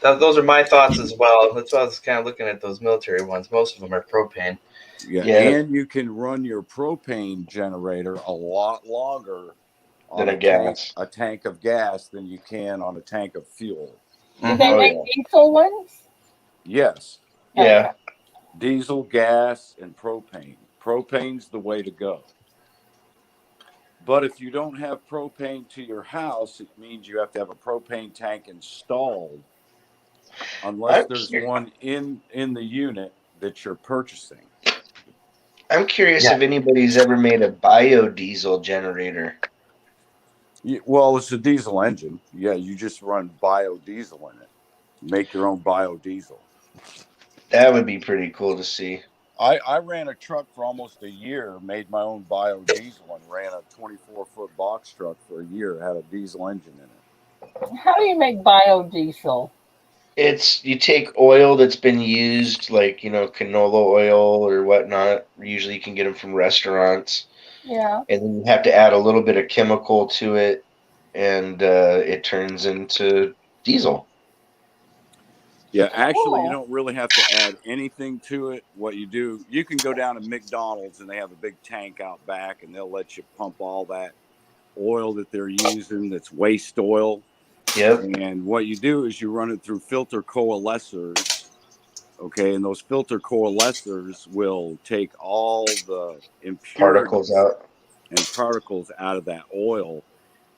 Those are my thoughts as well. That's why I was kind of looking at those military ones. Most of them are propane. Yeah, Yeah, and you can run your propane generator a lot longer than on a gas. a tank of gas than you can on a tank of fuel. Do they Oh make yeah, diesel ones? Yes, Okay. yeah. diesel, gas, and propane. Propane's the way to go. But if you don't have propane to your house, it means you have to have a propane tank installed unless I'm there's cur- one in the unit that you're purchasing. I'm curious Yeah. if anybody's ever made a biodiesel generator. Well, it's a diesel engine. Yeah, you just run biodiesel in it. Make your own biodiesel. That would be pretty cool to see. I ran a truck for almost a year, made my own biodiesel, and ran a 24-foot box truck for a year. It had a diesel engine in it. How do you make biodiesel? It's you take oil that's been used, like canola oil or whatnot. Usually, you can get them from restaurants, Yeah. and then you have to add a little bit of chemical to it, and it turns into diesel. Yeah, actually, you Cool. don't really have to add anything to it. What you do, you can go down to McDonald's and they have a big tank out back, and they'll let you pump all that oil that they're using that's waste oil. Yep, And what you do is you run it through filter coalescers. Okay, and those filter coalescers will take all the particles impurities out. and particles out of that oil,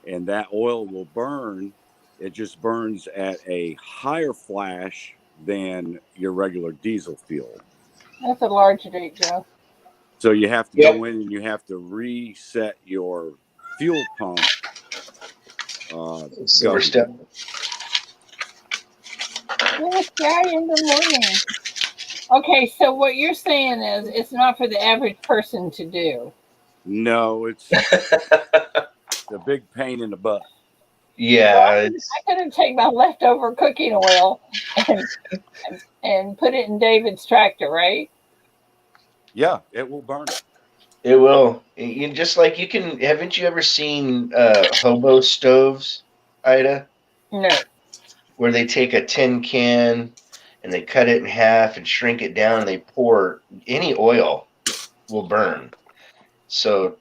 and that oil will burn. It just burns at a higher flash than your regular diesel fuel. That's a large date, Joe. So you have to Yep, go in and you have to reset your fuel pump it's the first governor. step. Yeah, it's Friday in the morning. Okay, so what you're saying is it's not for the average person to do. No, it's a big pain in the butt. Well, Yeah, I couldn't take my leftover cooking oil and and put it in David's tractor, right? Yeah, it will burn it. it will. You just like you can. Haven't you ever seen hobo stoves, Ida, No. where they take a tin can and they cut it in half and shrink it down and they pour any oil will burn. So,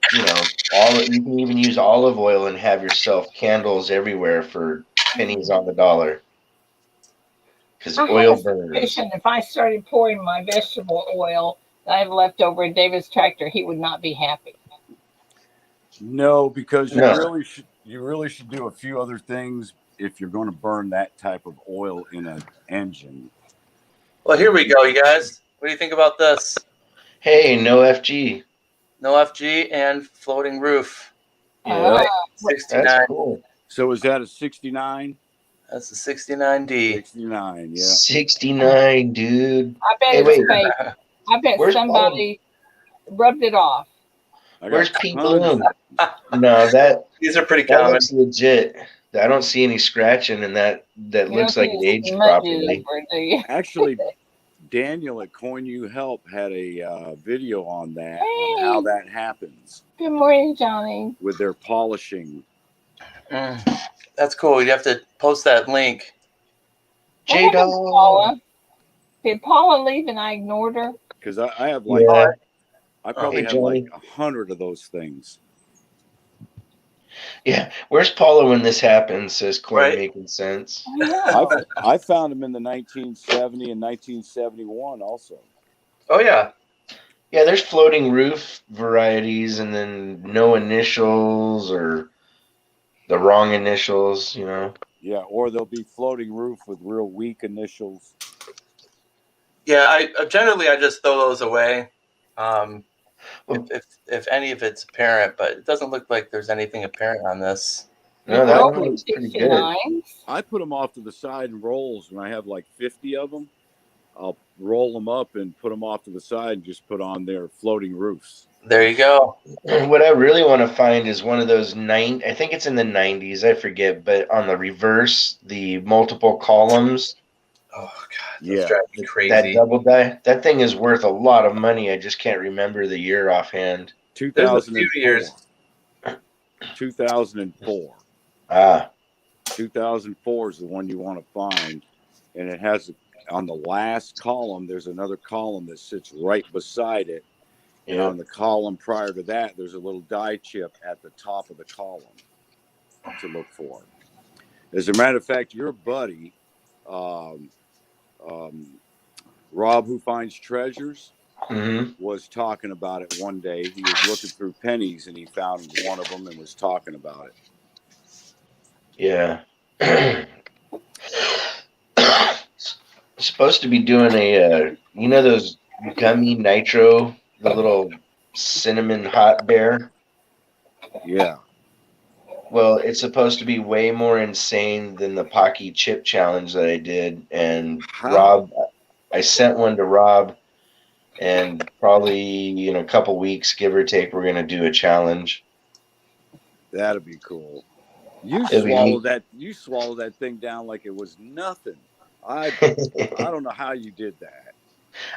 all you can even use olive oil and have yourself candles everywhere for pennies on the dollar because I have a oil burns. suspicion if I started pouring my vegetable oil that I have left over in David's tractor, he would not be happy. No, because No. you really should do a few other things if you're going to burn that type of oil in an engine. Well, here we go, you guys. What do you think about this? Hey, no FG. No FG and floating roof. Yeah. Ah, That's 69. cool. So is that a 69? That's a 69D. 69, yeah. 69, dude. I bet Hey, it's wait. fake. I bet Where's somebody rubbed it off. I got Where's Pete tons Bloom? of No, that These are pretty that common. looks legit. I don't see any scratching, and that You looks don't like see it it aged smudges properly. over it, do you? Actually, Daniel at Coin You Help had a video on that, on how Hey, that happens good morning, Johnny. with their polishing. That's cool. You have to post that link. What J happened to Dog. Paula? Did Paula leave and I ignored her? Because I have like, Yeah. I probably Hey, have like Johnny. 100 of those things. Yeah. Where's Paula when this happens? Says Coin Right. making sense. I found them in the 1970 and 1971 also. Oh, yeah. Yeah, there's floating roof varieties, and then no initials or the wrong initials. Yeah, or they'll be floating roof with real weak initials. Yeah, I generally I just throw those away. Well, If any of it's apparent, but it doesn't look like there's anything apparent on this. no, that one Broken looks pretty good. 69s. I put them off to the side in rolls when I have like 50 of them. I'll roll them up and put them off to the side and just put on their floating roofs. There you go. What I really want to find is one of those I think it's in the 90s, I forget, but on the reverse, the multiple columns, Oh God, those Yeah. drive me that crazy. double die, that thing is worth a lot of money. I just can't remember the year offhand. There's a few 2004. years. 2004. Ah, 2004 is the one you want to find. And it has, on the last column, there's another column that sits right beside it. And on the column prior to that, there's a little die chip at the top of the column to look for. As a matter of fact, your buddy, um, Rob, who finds treasures, was talking about it one day. He was looking through pennies and he found one of them and was talking about it. Yeah. Supposed to be doing a, you know, those gummy nitro, the little cinnamon hot bear. Yeah. Well, it's supposed to be way more insane than the Pocky chip challenge that I did. And Rob, I sent one to Rob, and probably in a couple weeks, give or take, we're gonna do a challenge. That'd be cool. You swallow that thing down like it was nothing. I don't know how you did that.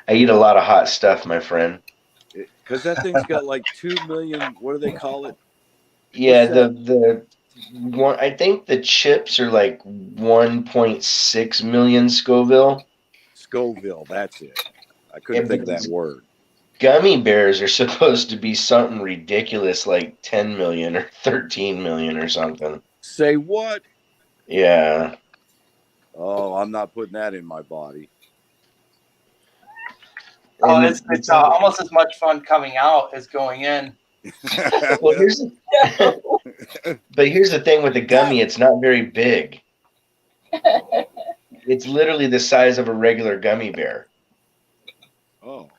I eat a lot of hot stuff, my friend. Because that thing's got like 2 million. What do they call it? Yeah, the one. I think the chips are like 1.6 million Scoville. Scoville, that's it. I couldn't think of that word. Gummy bears are supposed to be something ridiculous, like 10 million or 13 million or something. Say what? Yeah. Oh, I'm not putting that in my body. Oh, it's almost as much fun coming out as going in. Well, but here's the thing with the gummy, it's not very big. It's literally the size of a regular gummy bear. Oh.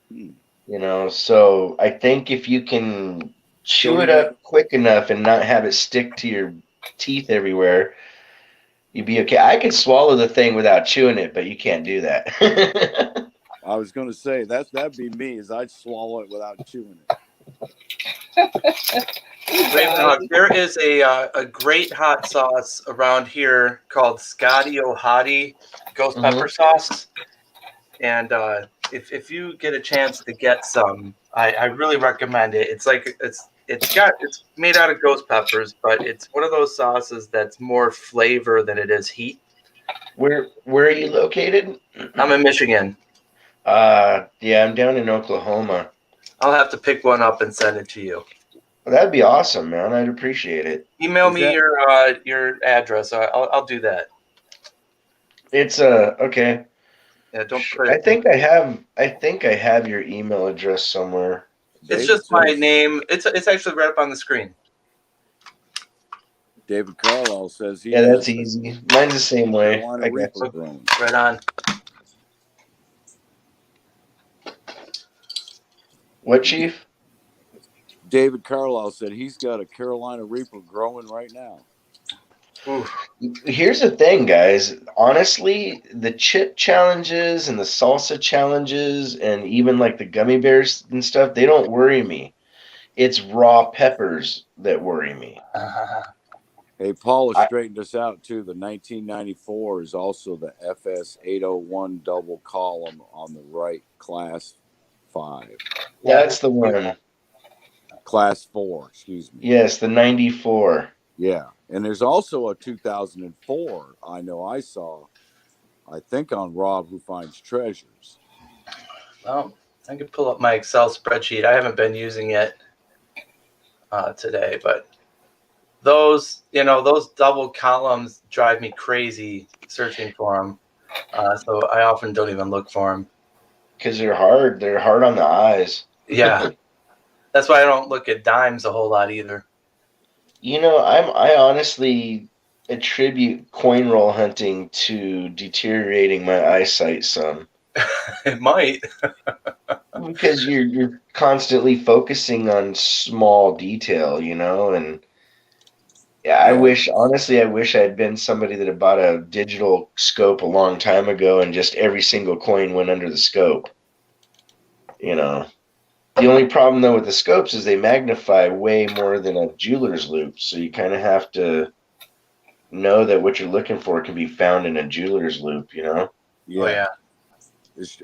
You know, so I think if you can chew it up quick enough and not have it stick to your teeth everywhere, you'd be okay. I could swallow the thing without chewing it, but you can't do that. I was going to say that'd be me, is I'd swallow it without chewing it. There is a great hot sauce around here called Scotty O'Hotty Ghost Pepper Sauce, and if you get a chance to get some, I really recommend it. It's like it's made out of ghost peppers, but it's one of those sauces that's more flavor than it is heat. Where are you located? I'm in Michigan. Yeah, I'm down in Oklahoma. I'll have to pick one up and send it to you. Well, that'd be awesome, man. I'd appreciate it. Email me your address. I'll do that. It's okay. Yeah, don't put I it. think I have your email address somewhere. It's just my name. It's actually right up on the screen. David Carlisle says yeah, that's easy. Mine's the same way. Carolina Reaper grown. Right on. What, Chief? David Carlisle said he's got a Carolina Reaper growing right now. Here's the thing, guys. Honestly, the chip challenges and the salsa challenges and even like the gummy bears and stuff, they don't worry me. It's raw peppers that worry me. Hey, Paul has straightened us out too. The 1994 is also the FS 801 double column on the right, class 5. That's the one. Class 4, excuse me. Yes, the 94. Yeah. And there's also a 2004 I saw, I think on Rob Who Finds Treasures. Well, I can pull up my Excel spreadsheet. I haven't been using it today, but those double columns drive me crazy searching for them. So I often don't even look for them. Because they're hard. They're hard on the eyes. Yeah. That's why I don't look at dimes a whole lot either. You know, I honestly attribute coin roll hunting to deteriorating my eyesight some. It might. Because you're constantly focusing on small detail, you know, and I wish I had been somebody that had bought a digital scope a long time ago and just every single coin went under the scope. You know. The only problem, though, with the scopes is they magnify way more than a jeweler's loupe. So you kind of have to know that what you're looking for can be found in a jeweler's loupe, you know? Yeah. Oh, yeah.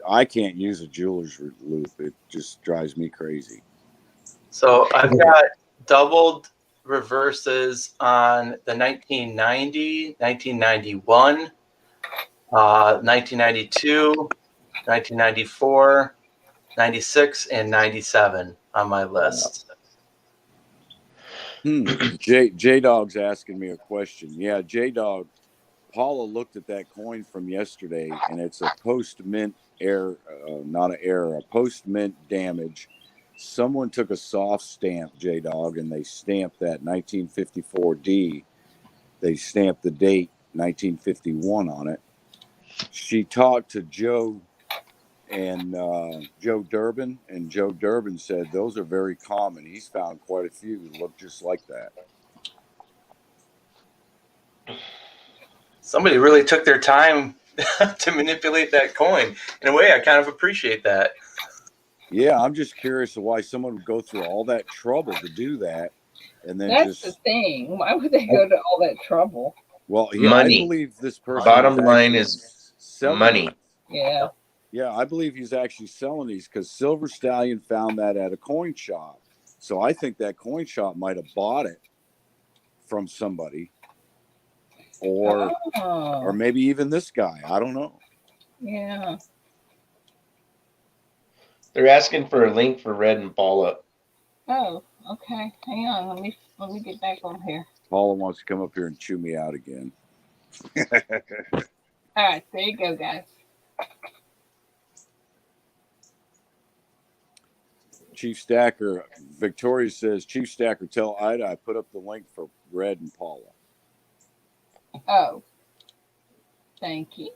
I can't use a jeweler's loupe. It just drives me crazy. So I've got doubled reverses on the 1990, 1991, 1992, 1994, 96, and 97 on my list. J Dog's asking me a question. Yeah, J Dog, Paula looked at that coin from yesterday, and it's a post mint error, not an error, a post mint damage. Someone took a soft stamp, J Dog, and they stamped that 1954D. They stamped the date 1951 on it. She talked to Joe and Joe Durbin, and Joe Durbin said those are very common. He's found quite a few that look just like that. Somebody really took their time to manipulate that coin. In a way, I kind of appreciate that. Yeah, I'm just curious of why someone would go through all that trouble to do that, and then That's just the thing. Why would they go to all that trouble? well, yeah, Money. I believe this person Bottom is line actually is selling money. these. Yeah. Yeah, I believe he's actually selling these because Silver Stallion found that at a coin shop. So I think that coin shop might have bought it from somebody, or Oh, maybe even this guy. I don't know. yeah. They're asking for a link for Red and Paula. Oh, okay. Hang on. Let me get back on here. Paula wants to come up here and chew me out again. All right, there you go, guys. Chief Stacker, Victoria says, Chief Stacker, tell Ida I put up the link for Red and Paula. Oh, thank you.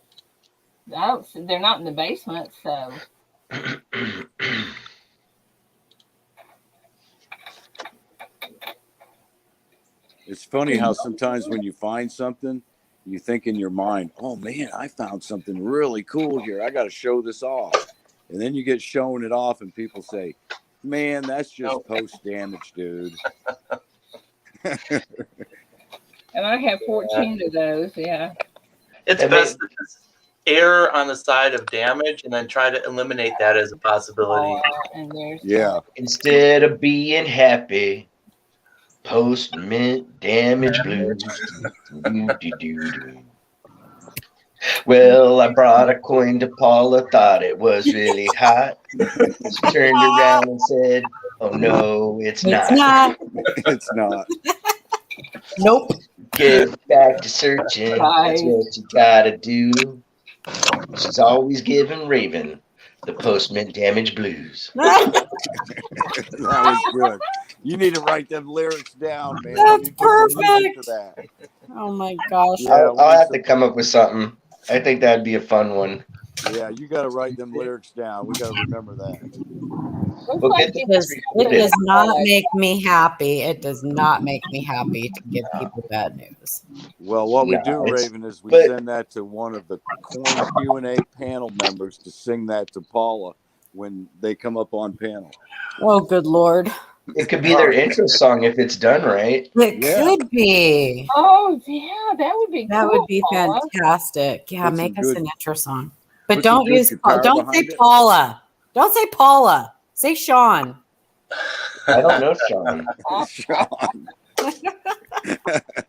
Oh, so they're not in the basement, so. It's funny how sometimes when you find something, you think in your mind, oh man, I found something really cool here. I got to show this off. And then you get showing it off and people say, man, that's just post damage, dude. And I have 14 of those, yeah. It's best to just err on the side of damage and then try to eliminate that as a possibility. And there's Yeah. Instead of being happy, post mint damage blues. Well, I brought a coin to Paula, thought it was really hot. She turned around and said, oh no, it's not. It's not. Nope. Get back to searching. That's what you gotta do. She's always giving Raven the post mint damage blues. That was good. You need to write them lyrics down, man. That's perfect. To that. Oh my gosh. Yeah, I'll have to come up with something. I think that'd be a fun one. Yeah, you got to write them lyrics down. We got to remember that. We'll get It does not make me happy. It does not make me happy to give people bad news. Well, what we do, Raven, is we send that to one of the Coin Q&A panel members to sing that to Paula when they come up on panel. Oh, good Lord. It could be their intro song if it's done right. It could be. Oh, yeah, that would be That cool, would be Paula. fantastic. Yeah, Put make some us good- an intro song. But put some don't good use guitar don't say behind it. Paula. Don't say Paula. Say Sean. I don't know, Sean. Sean.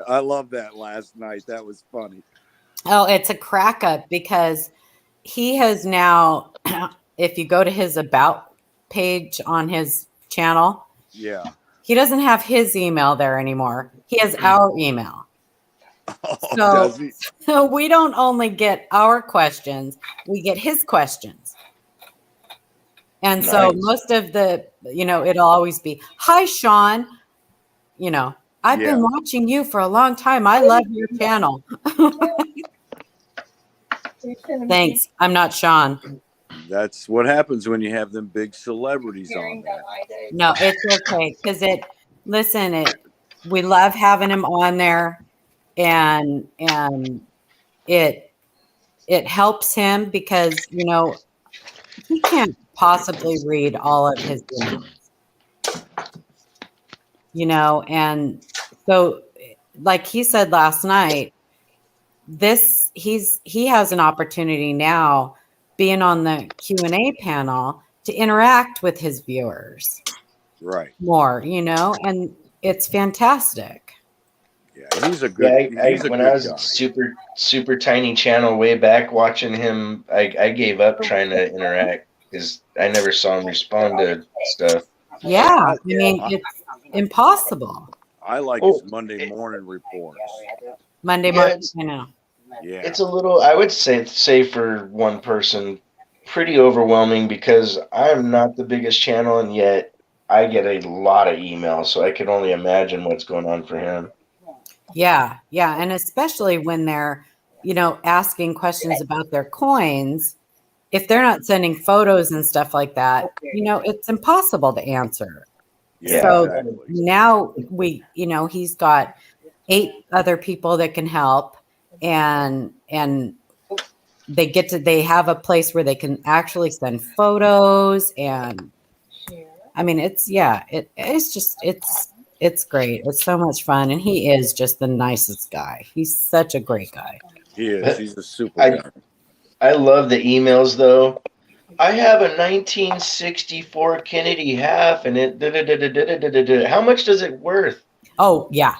I love that last night. That was funny. Oh, it's a crack up because he has now, if you go to his about page on his channel, Yeah. he doesn't have his email there anymore. He has our email. Oh, So, does he? so we don't only get our questions, we get his questions. And so Nice. most of the, it'll always be, hi, Sean. I've been watching you for a long time. I love your channel. Thanks. I'm not Sean. That's what happens when you have them big celebrities on there. No, it's okay. Because we love having him on there, and it helps him because, he can't possibly read all of his emails. And so, like he said last night, he has an opportunity now, being on the Q&A panel, to interact with his viewers, right? More, and it's fantastic. Yeah, he's a good. When I was super tiny channel way back watching him, I gave up trying to interact. because I never saw him respond to stuff. Yeah, I Yeah, mean, it's impossible. I like Oh, his Monday it, morning reports. Monday yeah, morning, you know. Yeah, it's a little. I would say for one person, pretty overwhelming because I'm not the biggest channel, and yet I get a lot of emails, so I can only imagine what's going on for him. Yeah, yeah, and especially when they're, asking questions about their coins, if they're not sending photos and stuff like that, it's impossible to answer. yeah, Yeah, So exactly. now he's got 8 other people that can help, and they have a place where they can actually send photos, and I mean, it's great. It's so much fun, and he is just the nicest guy. He's such a great guy. He is. He's a super I guy. I love the emails though. I have a 1964 Kennedy half, and it. How much does it worth? Oh yeah.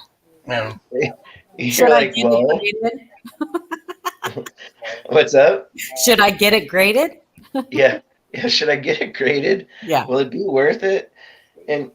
Yeah. Should You're I like, get it well, graded? what's up? Should I get it graded? Yeah, yeah. Should I get it graded? Yeah. Will it be worth it? And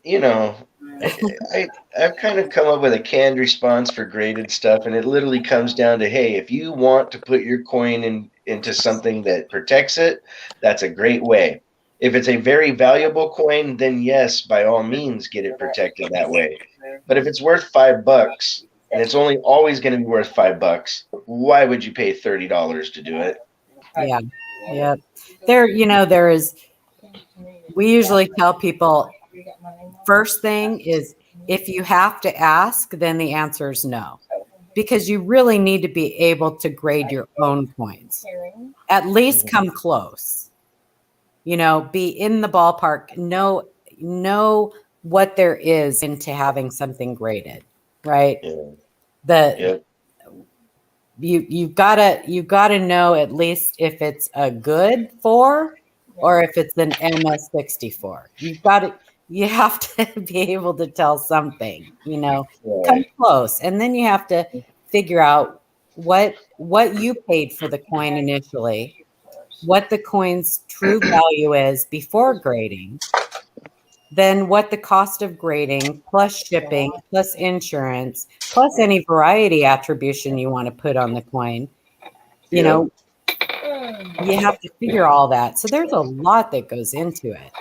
I've kind of come up with a canned response for graded stuff, and it literally comes down to, hey, if you want to put your coin into something that protects it, that's a great way. If it's a very valuable coin, then yes, by all means, get it protected that way. But if it's worth $5 and it's only always going to be worth $5, why would you pay $30 to do it? Yeah. Yeah. There is, we usually tell people, first thing is, if you have to ask, then the answer is no, because you really need to be able to grade your own coins. At least come close. Be in the ballpark. Know what there is into having something graded, right? Yeah. The Yep. you gotta know at least if it's a good 4 or if it's an MS-64. You have to be able to tell something, come Right. close, and then you have to figure out what you paid for the coin initially, what the coin's true value is before grading, then what the cost of grading plus shipping plus insurance plus any variety attribution you want to put on the coin, you Yep. know you have to figure all that. So there's a lot that goes into it.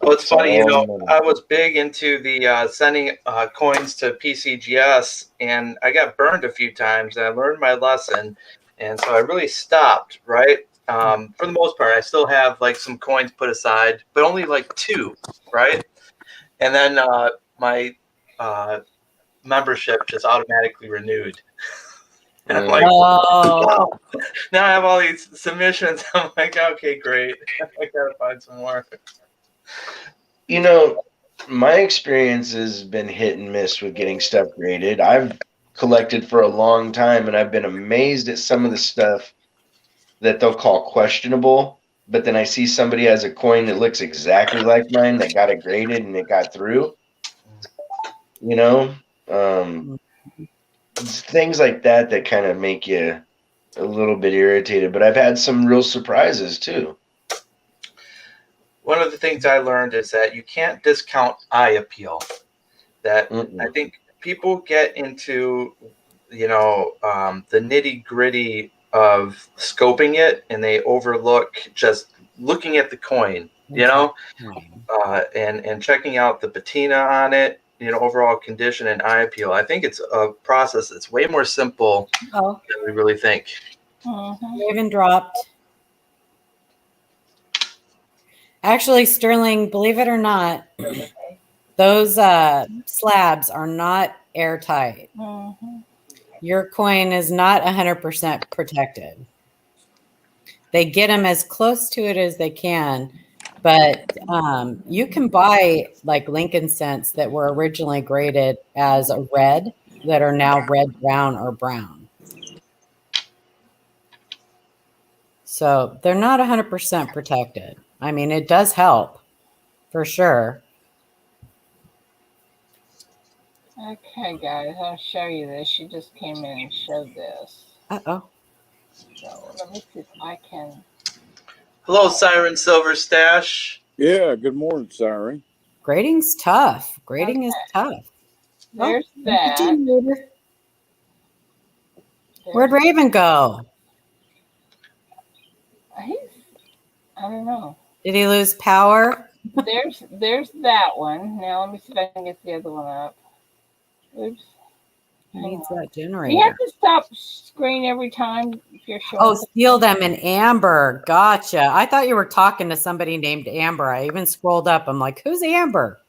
Well, it's It's funny, all money. I was big into the sending coins to PCGS, and I got burned a few times, and I learned my lesson, and so I really stopped, right? For the most part, I still have like some coins put aside, but only like 2, right? And then my membership just automatically renewed. And I'm like, Oh, wow, now I have all these submissions. I'm like, okay, great. I gotta find some more. My experience has been hit and miss with getting stuff graded. I've collected for a long time, and I've been amazed at some of the stuff that they'll call questionable. But then I see somebody has a coin that looks exactly like mine that got it graded and it got through. You know, um, it's things like that kind of make you a little bit irritated. But I've had some real surprises too. One of the things I learned is that you can't discount eye appeal. That I Mm-mm. think people get into, the nitty gritty of scoping it, and they overlook just looking at the coin, and checking out the patina on it, overall condition and eye appeal. I think it's a process that's way more simple oh, than we really think. Raven dropped. Actually, Sterling, believe it or not, those slabs are not airtight. Your coin is not 100% protected. They get them as close to it as they can, but you can buy like Lincoln cents that were originally graded as a red that are now red, brown, or brown. So they're not 100% protected. I mean, it does help for sure. Okay, guys, I'll show you this. She just came in and showed this. Uh-oh. So let me see if I can. Hello, Siren Silver Stash. Yeah, good morning, Siren. Grading's tough. Grading is tough. There's Oh, that. Where'd Raven go? He's, I don't know. Did he lose power? There's that one. Now let me see if I can get the other one up. Oops. He needs that You generator. have to stop screen every time if you're showing. Oh, steal them in Amber. Gotcha. I thought you were talking to somebody named Amber. I even scrolled up. I'm like, who's Amber?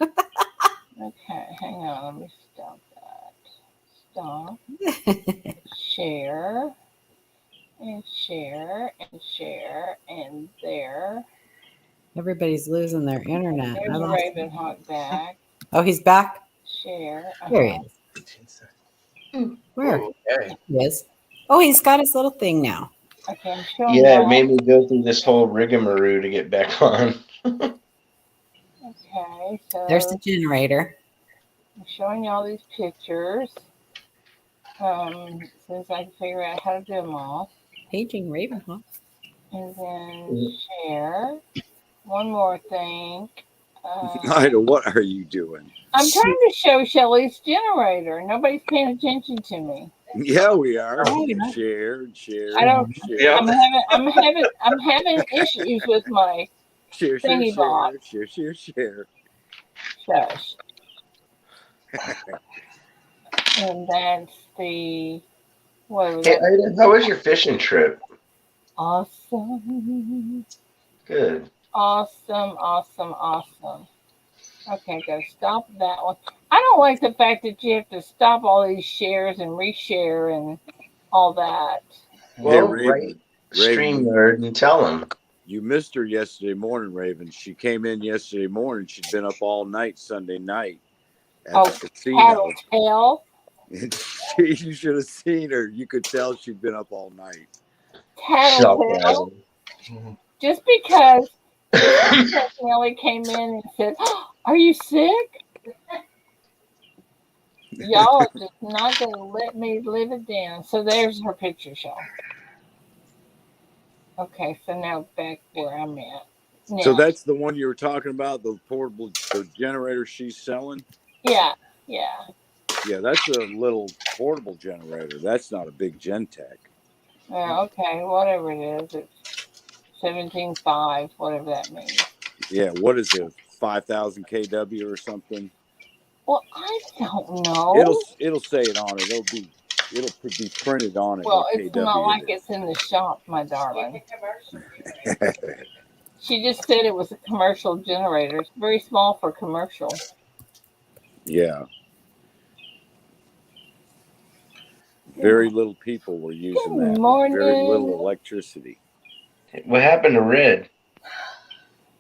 Okay, hang on. Let me stop that. Stop. Share. And share. And share. And there. Everybody's losing their internet. There's Ravenhawk back. Oh, he's back? Share. There he is. Where? Okay. He is. Oh, he's got his little thing now. Okay, I'm showing Yeah, it y'all. made me go through this whole rigmarole to get back on. Okay, so There's the generator. I'm showing y'all these pictures. Since I can figure out how to do them all. Paging Ravenhawk. And then share. One more thing. Ida, what are you doing? I'm trying to show Shelly's generator. Nobody's paying attention to me. Yeah, we are. Oh, yeah. Share. I don't. Share. Yep. I'm having issues with my Share. thingy box. Share. Shush. And that's the what was Hey, that? Ida, how was your fishing trip? Awesome. Good. Awesome. Okay, gotta stop that one. I don't like the fact that you have to stop all these shares and reshare and all that. Well, Raven, StreamYard and tell them. You missed her yesterday morning, Raven. She came in yesterday morning. She'd been up all night Sunday night at the casino. Tattletale. You should have seen her. You could tell she'd been up all night. Tattletale. Just because Nellie came in and said, oh, "Are you sick?" Y'all are just not going to let me live it down. So there's her picture, y'all. Okay, so now back where I'm at. Now, So that's the one you were talking about, the portable, the generator she's selling? Yeah. Yeah, that's a little portable generator. That's not a big Gentech. Yeah, okay, whatever it is. It's 17.5, whatever that means. Yeah, what is it? 5,000 kW or something? Well, I don't know. It'll say it on it. It'll be printed on it. Well, it's not like it's in the shop, my darling. She just said it was a commercial generator. It's very small for commercial. Yeah. Very little people were using that. Morning. Very little electricity. What happened to Red?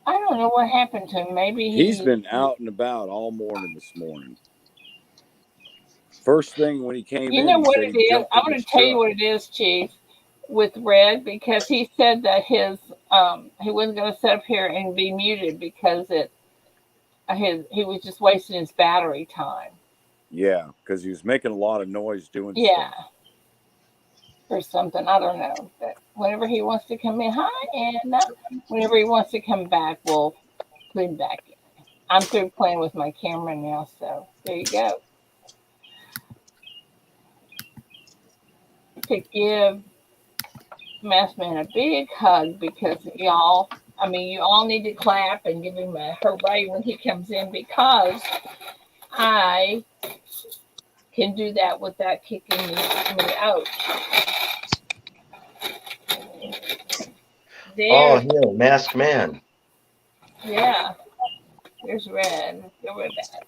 I don't know what happened to him. Maybe He's been out and about all morning this morning. First thing when he came in, you know what it is? I'm going to tell you what it is, Chief, with Red, because he said that his he wasn't going to sit up here and be muted because he was just wasting his battery time. Yeah, because he was making a lot of noise doing stuff. Or something. I don't know. But whenever he wants to come in, hi, and whenever he wants to come back, we'll put him back in. I'm through playing with my camera now, so there you go. To give Maskman a big hug because you all need to clap and give him a hooray when he comes in because I can do that without kicking me out. Oh, here, Masked Man. Yeah. There's Red. Go Red back.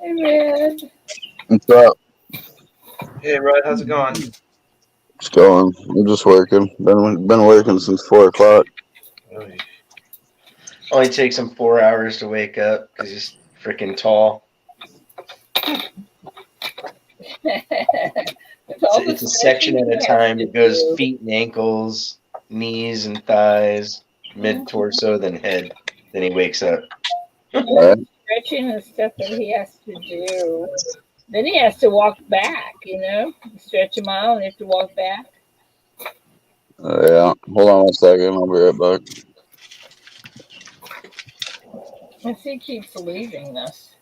Hey, Red. What's up? Hey, Red, how's it going? It's going. I'm just working. Been working since 4 o'clock. Only takes him 4 hours to wake up because he's freaking tall. It's a section at a time. It goes feet and ankles, knees and thighs, mid torso, then head. Then he wakes up. Stretching and stuff that he has to do. Then he has to walk back, stretch a mile and have to walk back. Yeah. Hold on 1 second. I'll be right back. And she keeps leaving us.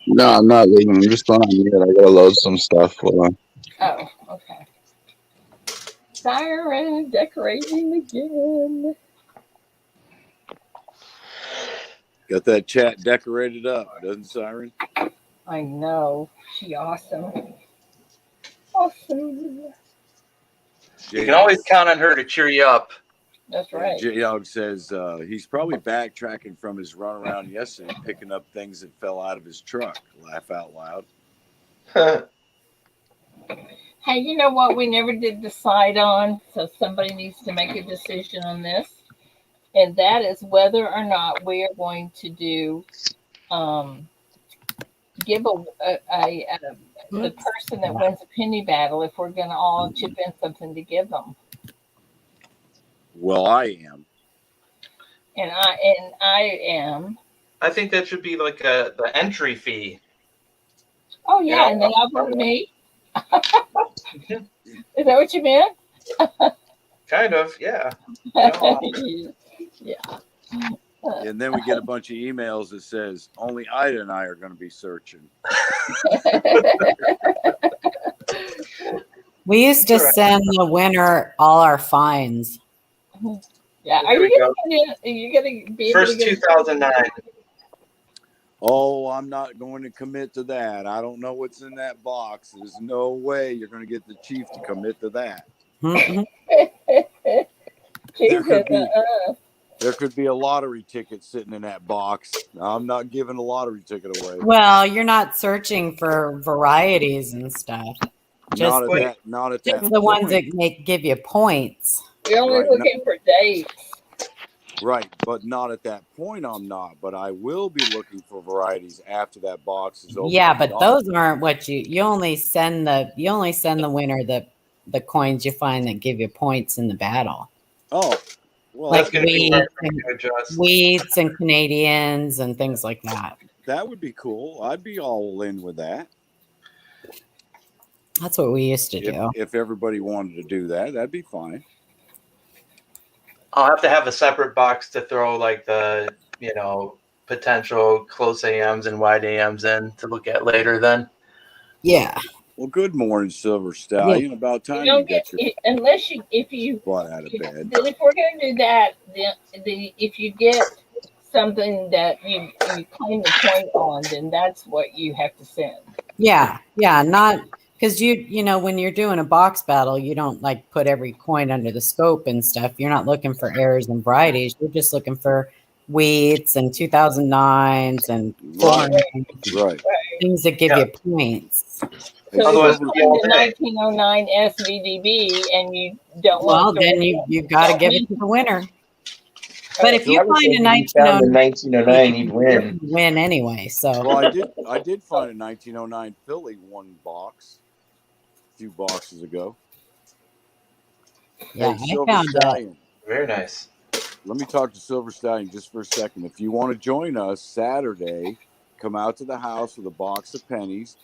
No, I'm not leaving. I'm just going on mute. I gotta load some stuff. Hold on. Oh, okay. Siren decorating again. Got that chat decorated up, doesn't Siren? I know. She awesome. Awesome. You can always count on her to cheer you up. That's right. J-Dog says he's probably backtracking from his run around yesterday, picking up things that fell out of his truck. Laugh out loud. Hey, you know what we never did decide on? So somebody needs to make a decision on this. And that is whether or not we are going to do give the person that wins a penny battle if we're going to all chip in something to give them. Well, I am. And I am. I think that should be like the entry fee. Oh yeah, and they offered me. Is that what you meant? Kind of, yeah. Yeah. And then we get a bunch of emails that says only Ida and I are going to be searching. We used to send the winner all our fines. Yeah, are you going to be first 2009? Oh, I'm not going to commit to that. I don't know what's in that box. There's no way you're going to get the chief to commit to that. There could be a lottery ticket sitting in that box. I'm not giving a lottery ticket away. Well, you're not searching for varieties and stuff. Not at that Just the ones that give you points. You're only looking for dates. Right, but not at that point. I'm not, but I will be looking for varieties after that box is over. Yeah, but those aren't what you only send the winner the coins you find that give you points in the battle. Oh, well, like wheats and Canadians and things like that. That would be cool. I'd be all in with that. That's what we used to do. If everybody wanted to do that, that'd be fine. I'll have to have a separate box to throw like the, potential close AMs and wide AMs in to look at later then. Yeah. Well, good morning, Silver Stallion. Yeah. About time you get your if you butt out of bed. Then if we're going to do that, if you get something that you claim the point on, then that's what you have to send. Yeah, not because when you're doing a box battle, you don't like put every coin under the scope and stuff. You're not looking for errors and varieties. You're just looking for wheats and 2009s and right. things that give you points. So if you find the 1909 SVDB and you don't want to then you got to give it to the winner. But if you find a 1909, you'd win. Win anyway. So well, I did find a 1909 Philly one box a few boxes ago. Yeah, hey, I found that. Very nice. Let me talk to Silver Stallion just for a second. If you want to join us Saturday, come out to the house with a box of pennies.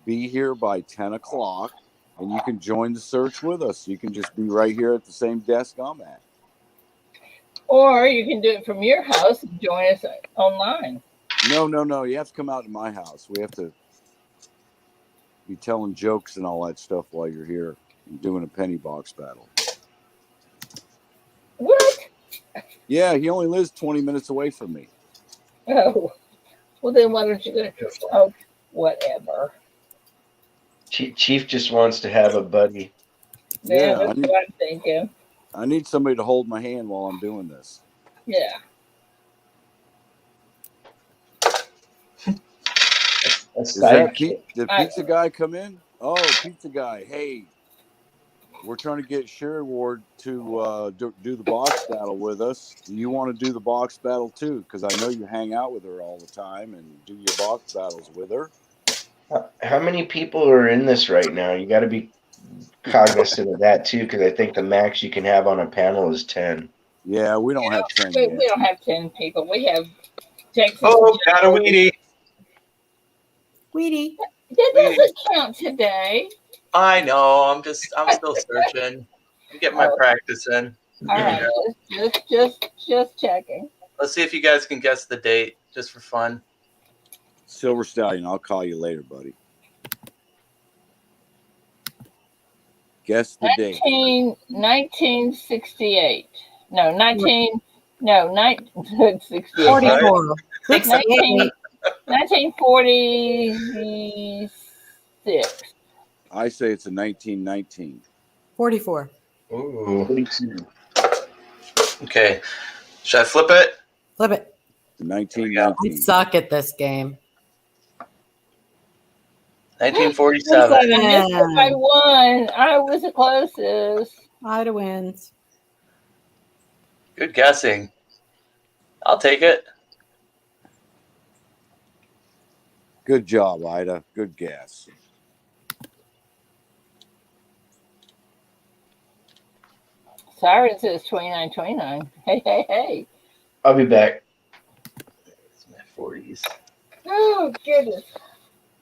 Be here by 10 o'clock, and you can join the search with us. You can just be right here at the same desk I'm at. Or you can do it from your house and join us online. No. You have to come out to my house. We have to be telling jokes and all that stuff while you're here and doing a penny box battle. What? Yeah, he only lives 20 minutes away from me. Oh. Well, then why don't you go? Oh, whatever. Chief just wants to have a buddy. Yeah, that's what I'm thinking. I need somebody to hold my hand while I'm doing this. Yeah. Is that the pizza guy come in? Oh, pizza guy. Hey, we're trying to get Sherry Ward to do the box battle with us. Do you want to do the box battle too? Because I know you hang out with her all the time and do your box battles with her. How many people are in this right now? You got to be cognizant of that too, because I think the max you can have on a panel is 10. Yeah, we don't have 10. We don't have 10 people. We have Texas. Oh, got a Weedy. Weedy. That doesn't count today. I know. I'm still searching. I'm getting my practice in. All right, just checking. Let's see if you guys can guess the date, just for fun. Silver Stallion, I'll call you later, buddy. Guess the date. 1968. No, 1968. 44. 68. 1946. I say it's a 1919. 44. Ooh. Okay. Should I flip it? Flip it. I 1919. suck at this game. 1947. I missed it by one. I was the closest. Ida wins. Good guessing. I'll take it. Good job, Ida. Good guess. Siren says 2929. Hey. I'll be back. It's my 40s. Oh, goodness.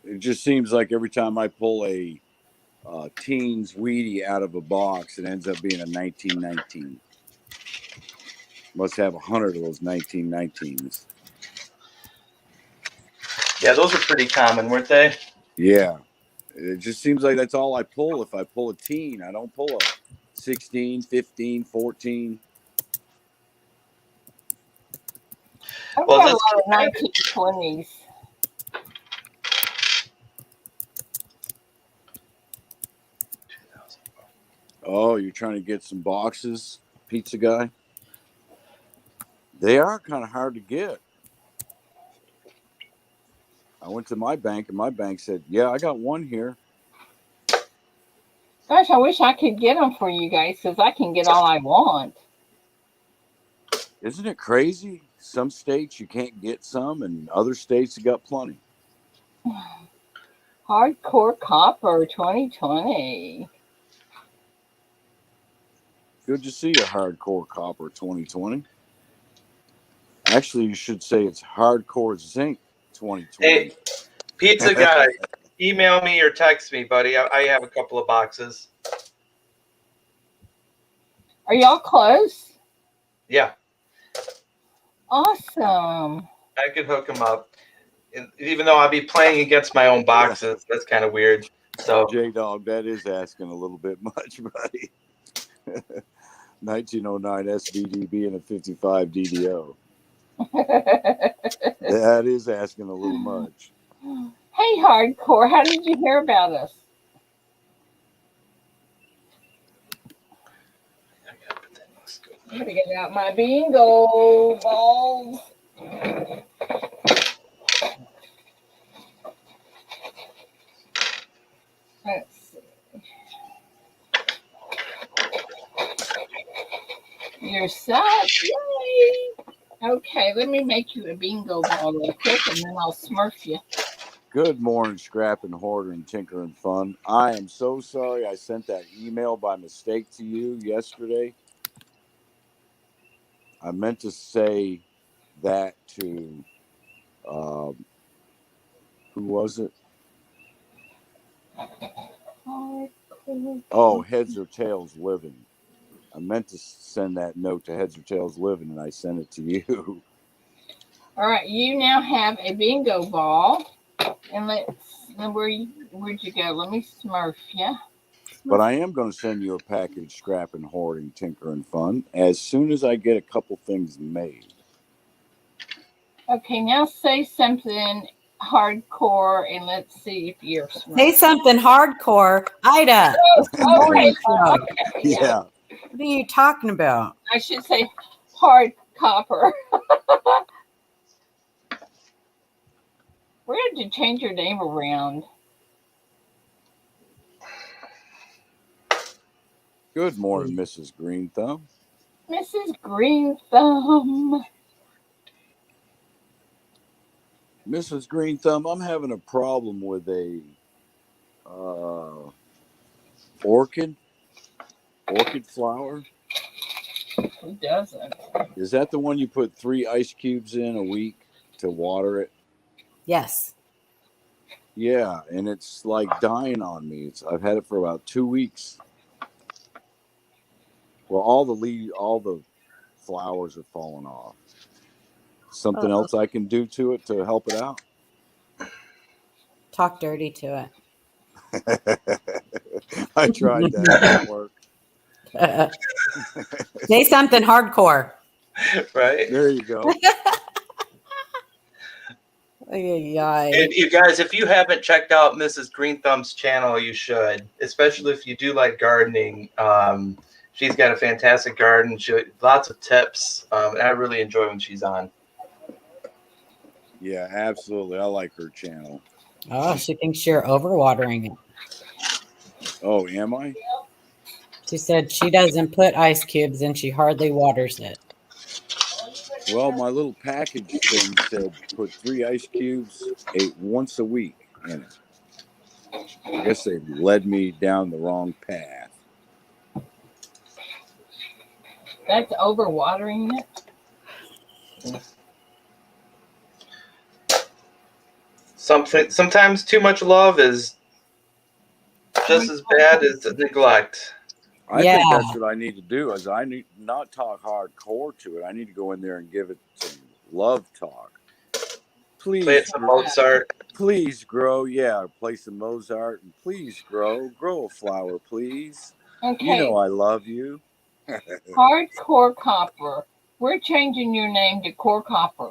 It just seems like every time I pull a teens Wheatie out of a box, it ends up being a 1919. Must have 100 of those 1919s. Yeah, those were pretty common, weren't they? Yeah. It just seems like that's all I pull. If I pull a teen, I don't pull a 16, 15, 14. I've Well, got a this lot of 1920s. Oh, you're trying to get some boxes, pizza guy? They are kind of hard to get. I went to my bank, and my bank said, yeah, I got one here. Gosh, I wish I could get them for you guys because I can get all I want. Isn't it crazy? Some states you can't get some, and other states you got plenty. Hardcore Copper 2020. Good to see you, Hardcore Copper 2020. Actually, you should say it's Hardcore Zinc 2020. Hey, pizza guy, email me or text me, buddy. I have a couple of boxes. Are y'all close? Yeah. Awesome. I could hook them up. And even though I'll be playing against my own boxes, that's kind of weird. So J-Dog, that is asking a little bit much, buddy. 1909 SVDB and a 55 DDO. That is asking a little much. Hey, Hardcore, how did you hear about us? I'm going to get out my bingo balls. Let's see. You're set. Yay. Okay, let me make you a bingo ball real quick, and then I'll smurf you. Good morning, Scrap and Hoarder and Tinker and Fun. I am so sorry I sent that email by mistake to you yesterday. I meant to say that to, who was it? Oh, Heads or Tails Living. I meant to send that note to Heads or Tails Living, and I sent it to you. All right, you now have a bingo ball. And where'd you go? Let me smurf you. But I am going to send you a package, Scrap and Hoarding, Tinker and Fun, as soon as I get a couple things made. Okay, now say something hardcore, and let's see if you're smart. Say something hardcore. Ida. Okay. Yeah. What are you talking about? I should say hard copper. Where did you change your name around? Good morning, Mrs. Green Thumb. Mrs. Green Thumb. Mrs. Green Thumb, I'm having a problem with a orchid flower. Who doesn't? Is that the one you put 3 ice cubes in a week to water it? Yes. Yeah, and it's like dying on me. I've had it for about 2 weeks. Well, all the flowers are falling off. Something else I can do to it to help it out? Talk dirty to I tried that. It didn't work. it. Say something hardcore. Right. There you go. And you guys, if you haven't checked out Mrs. Green Thumb's channel, you should, especially if you do like gardening. She's got a fantastic garden. Lots of tips. And I really enjoy when she's on. Yeah, absolutely. I like her channel. Oh, she thinks you're overwatering it. Oh, am I? She said she doesn't put ice cubes and she hardly waters it. Well, my little package thing said put 3 ice cubes once a week in it. I guess they led me down the wrong path. That's overwatering it. Sometimes too much love is just as bad as neglect. I think that's what I need to do. Is I need not talk hardcore to it. I need to go in there and give it some love talk. Please play some Mozart. Please grow. Yeah, play some Mozart and please grow. Grow a flower, please. Okay. You know I love you. Hardcore Copper. We're changing your name to Core Copper.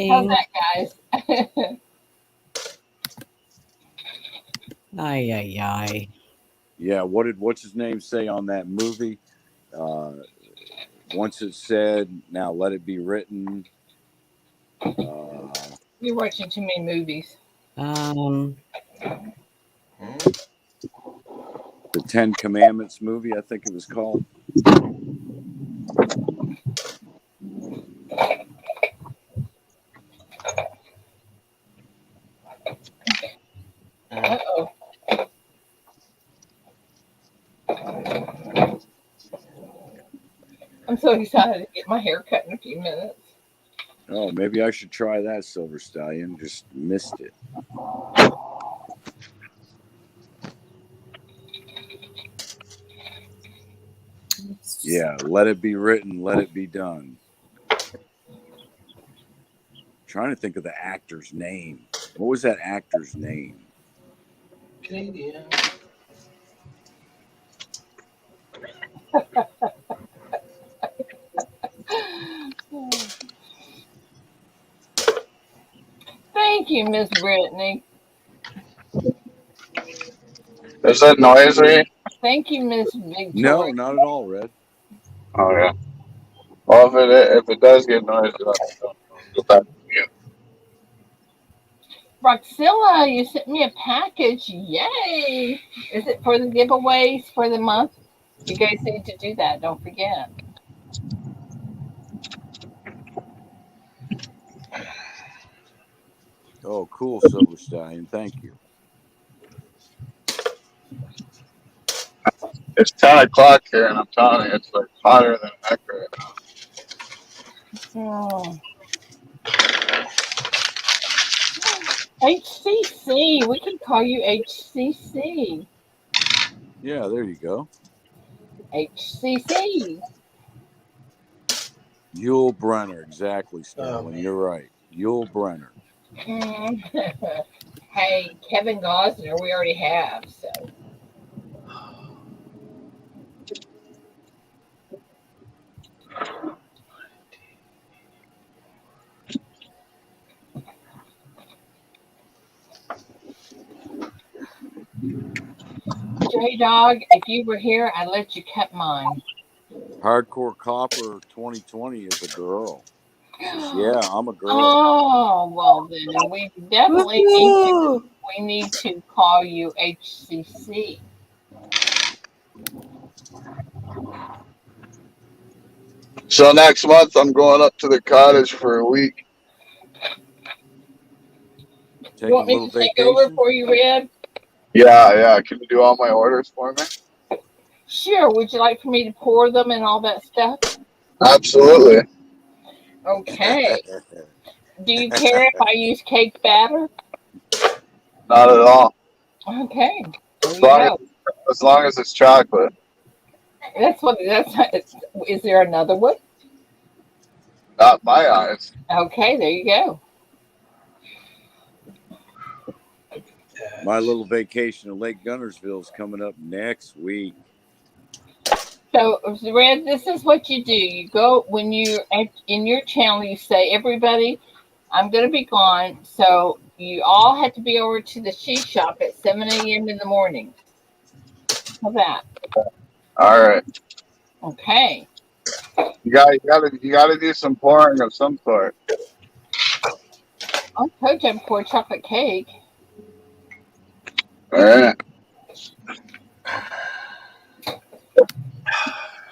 How's that, guys? Ay, ay, ay. Yeah, what's his name say on that movie? Once it's said, now let it be written. You're watching too many movies. The 10 Commandments movie, I think it was called. Uh-oh. I'm so excited to get my hair cut in a few minutes. Oh, maybe I should try that, Silver Stallion. Just missed it. Yeah, let it be written, let it be done. Trying to think of the actor's name. What was that actor's name? Canadian. Thank you, Miss Brittany. Is that noisy? Thank you, Miss Victoria. No, not at all, Red. Oh yeah. Well, if it does get noisy, let me know. Go back to you. Roxilla, you sent me a package. Yay! Is it for the giveaways for the month? You guys need to do that. Don't forget. Oh, cool, Silver Stallion. Thank you. It's 10 o'clock here, and I'm telling you, it's like hotter than heck right now. Oh. HCC. We can call you HCC. Yeah, there you go. HCC. Yul Brenner, exactly, Sterling. You're right. Yul Brenner. Hey, Kevin Gosner, we already have, so. J-Dog, if you were here, I'd let you cut mine. Hardcore Copper 2020 is a girl. Yeah, I'm a girl. Oh, well then we definitely need to call you HCC. So next month, I'm going up to the cottage for a week. You want me to take over for you, Red? Yeah. Can you do all my orders for me? Sure. Would you like for me to pour them and all that stuff? Absolutely. Okay. Do you care if I use cake batter? Not at all. Okay. There As you long go. as, long as it's chocolate. That's. Is there another one? Not my eyes. Okay. There you go. My little vacation in Lake Gunnersville is coming up next week. So, Red, this is what you do. You go when in your channel. You say, "Everybody, I'm going to be gone." So you all have to be over to the she shop at 7 a.m. in the morning. How's that? All right. Okay. You gotta do some pouring of some sort. I told you I'm pour chocolate cake. All right.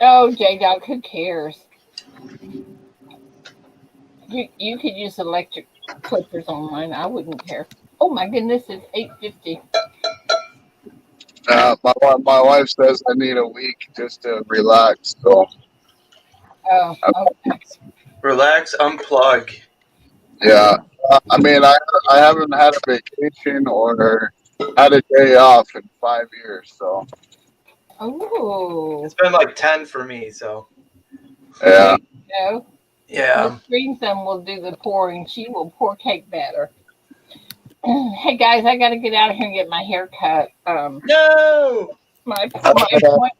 Oh, J Dog, who cares? You could use electric clippers on mine. I wouldn't care. Oh my goodness, it's 8:50. My wife says I need a week just to relax. So Oh, okay. Relax, unplug. yeah, I mean I haven't had a vacation or had a day off in 5 years. So Oh, It's been like 10 for me, so there yeah. you go. Miss yeah. Green Thumb will do the pouring. She will pour cake batter. Hey guys, I got to get out of here and get my hair cut. No. My appointment.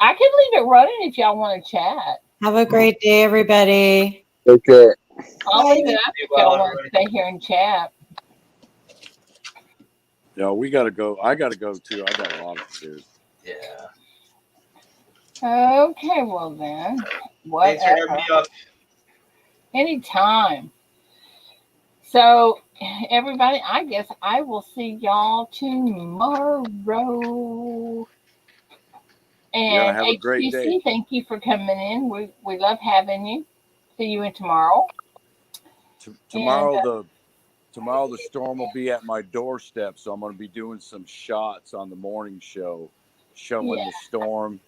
I can leave it running if y'all want to chat. Have a great day, everybody. Take care. I'll leave it up Be if well, y'all want to everybody. stay here and chat. No, we got to go. I got to go too. I got a lot to do. Yeah. Okay, well then, Thanks for having whatever. me up. Anytime. So, everybody, I guess I will see y'all tomorrow. Yeah, And have a great day. HTC, thank you for coming in. We love having you. See you in tomorrow. And Tomorrow the storm will be at my doorstep, so I'm going to be doing some shots on the morning show, showing yeah, the storm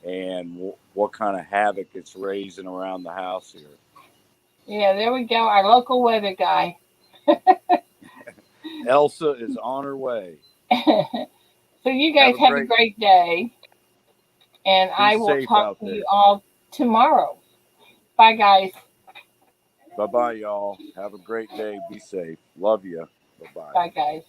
and what kind of havoc it's raising around the house here. yeah, there we go. Our local weather guy. Elsa is on her way. So, you Have guys a have a great. great day. And Be I will safe talk out to you there. all tomorrow. Bye, guys. Bye bye, y'all. Have a great day. Be safe. Love you. Bye bye. Bye, guys.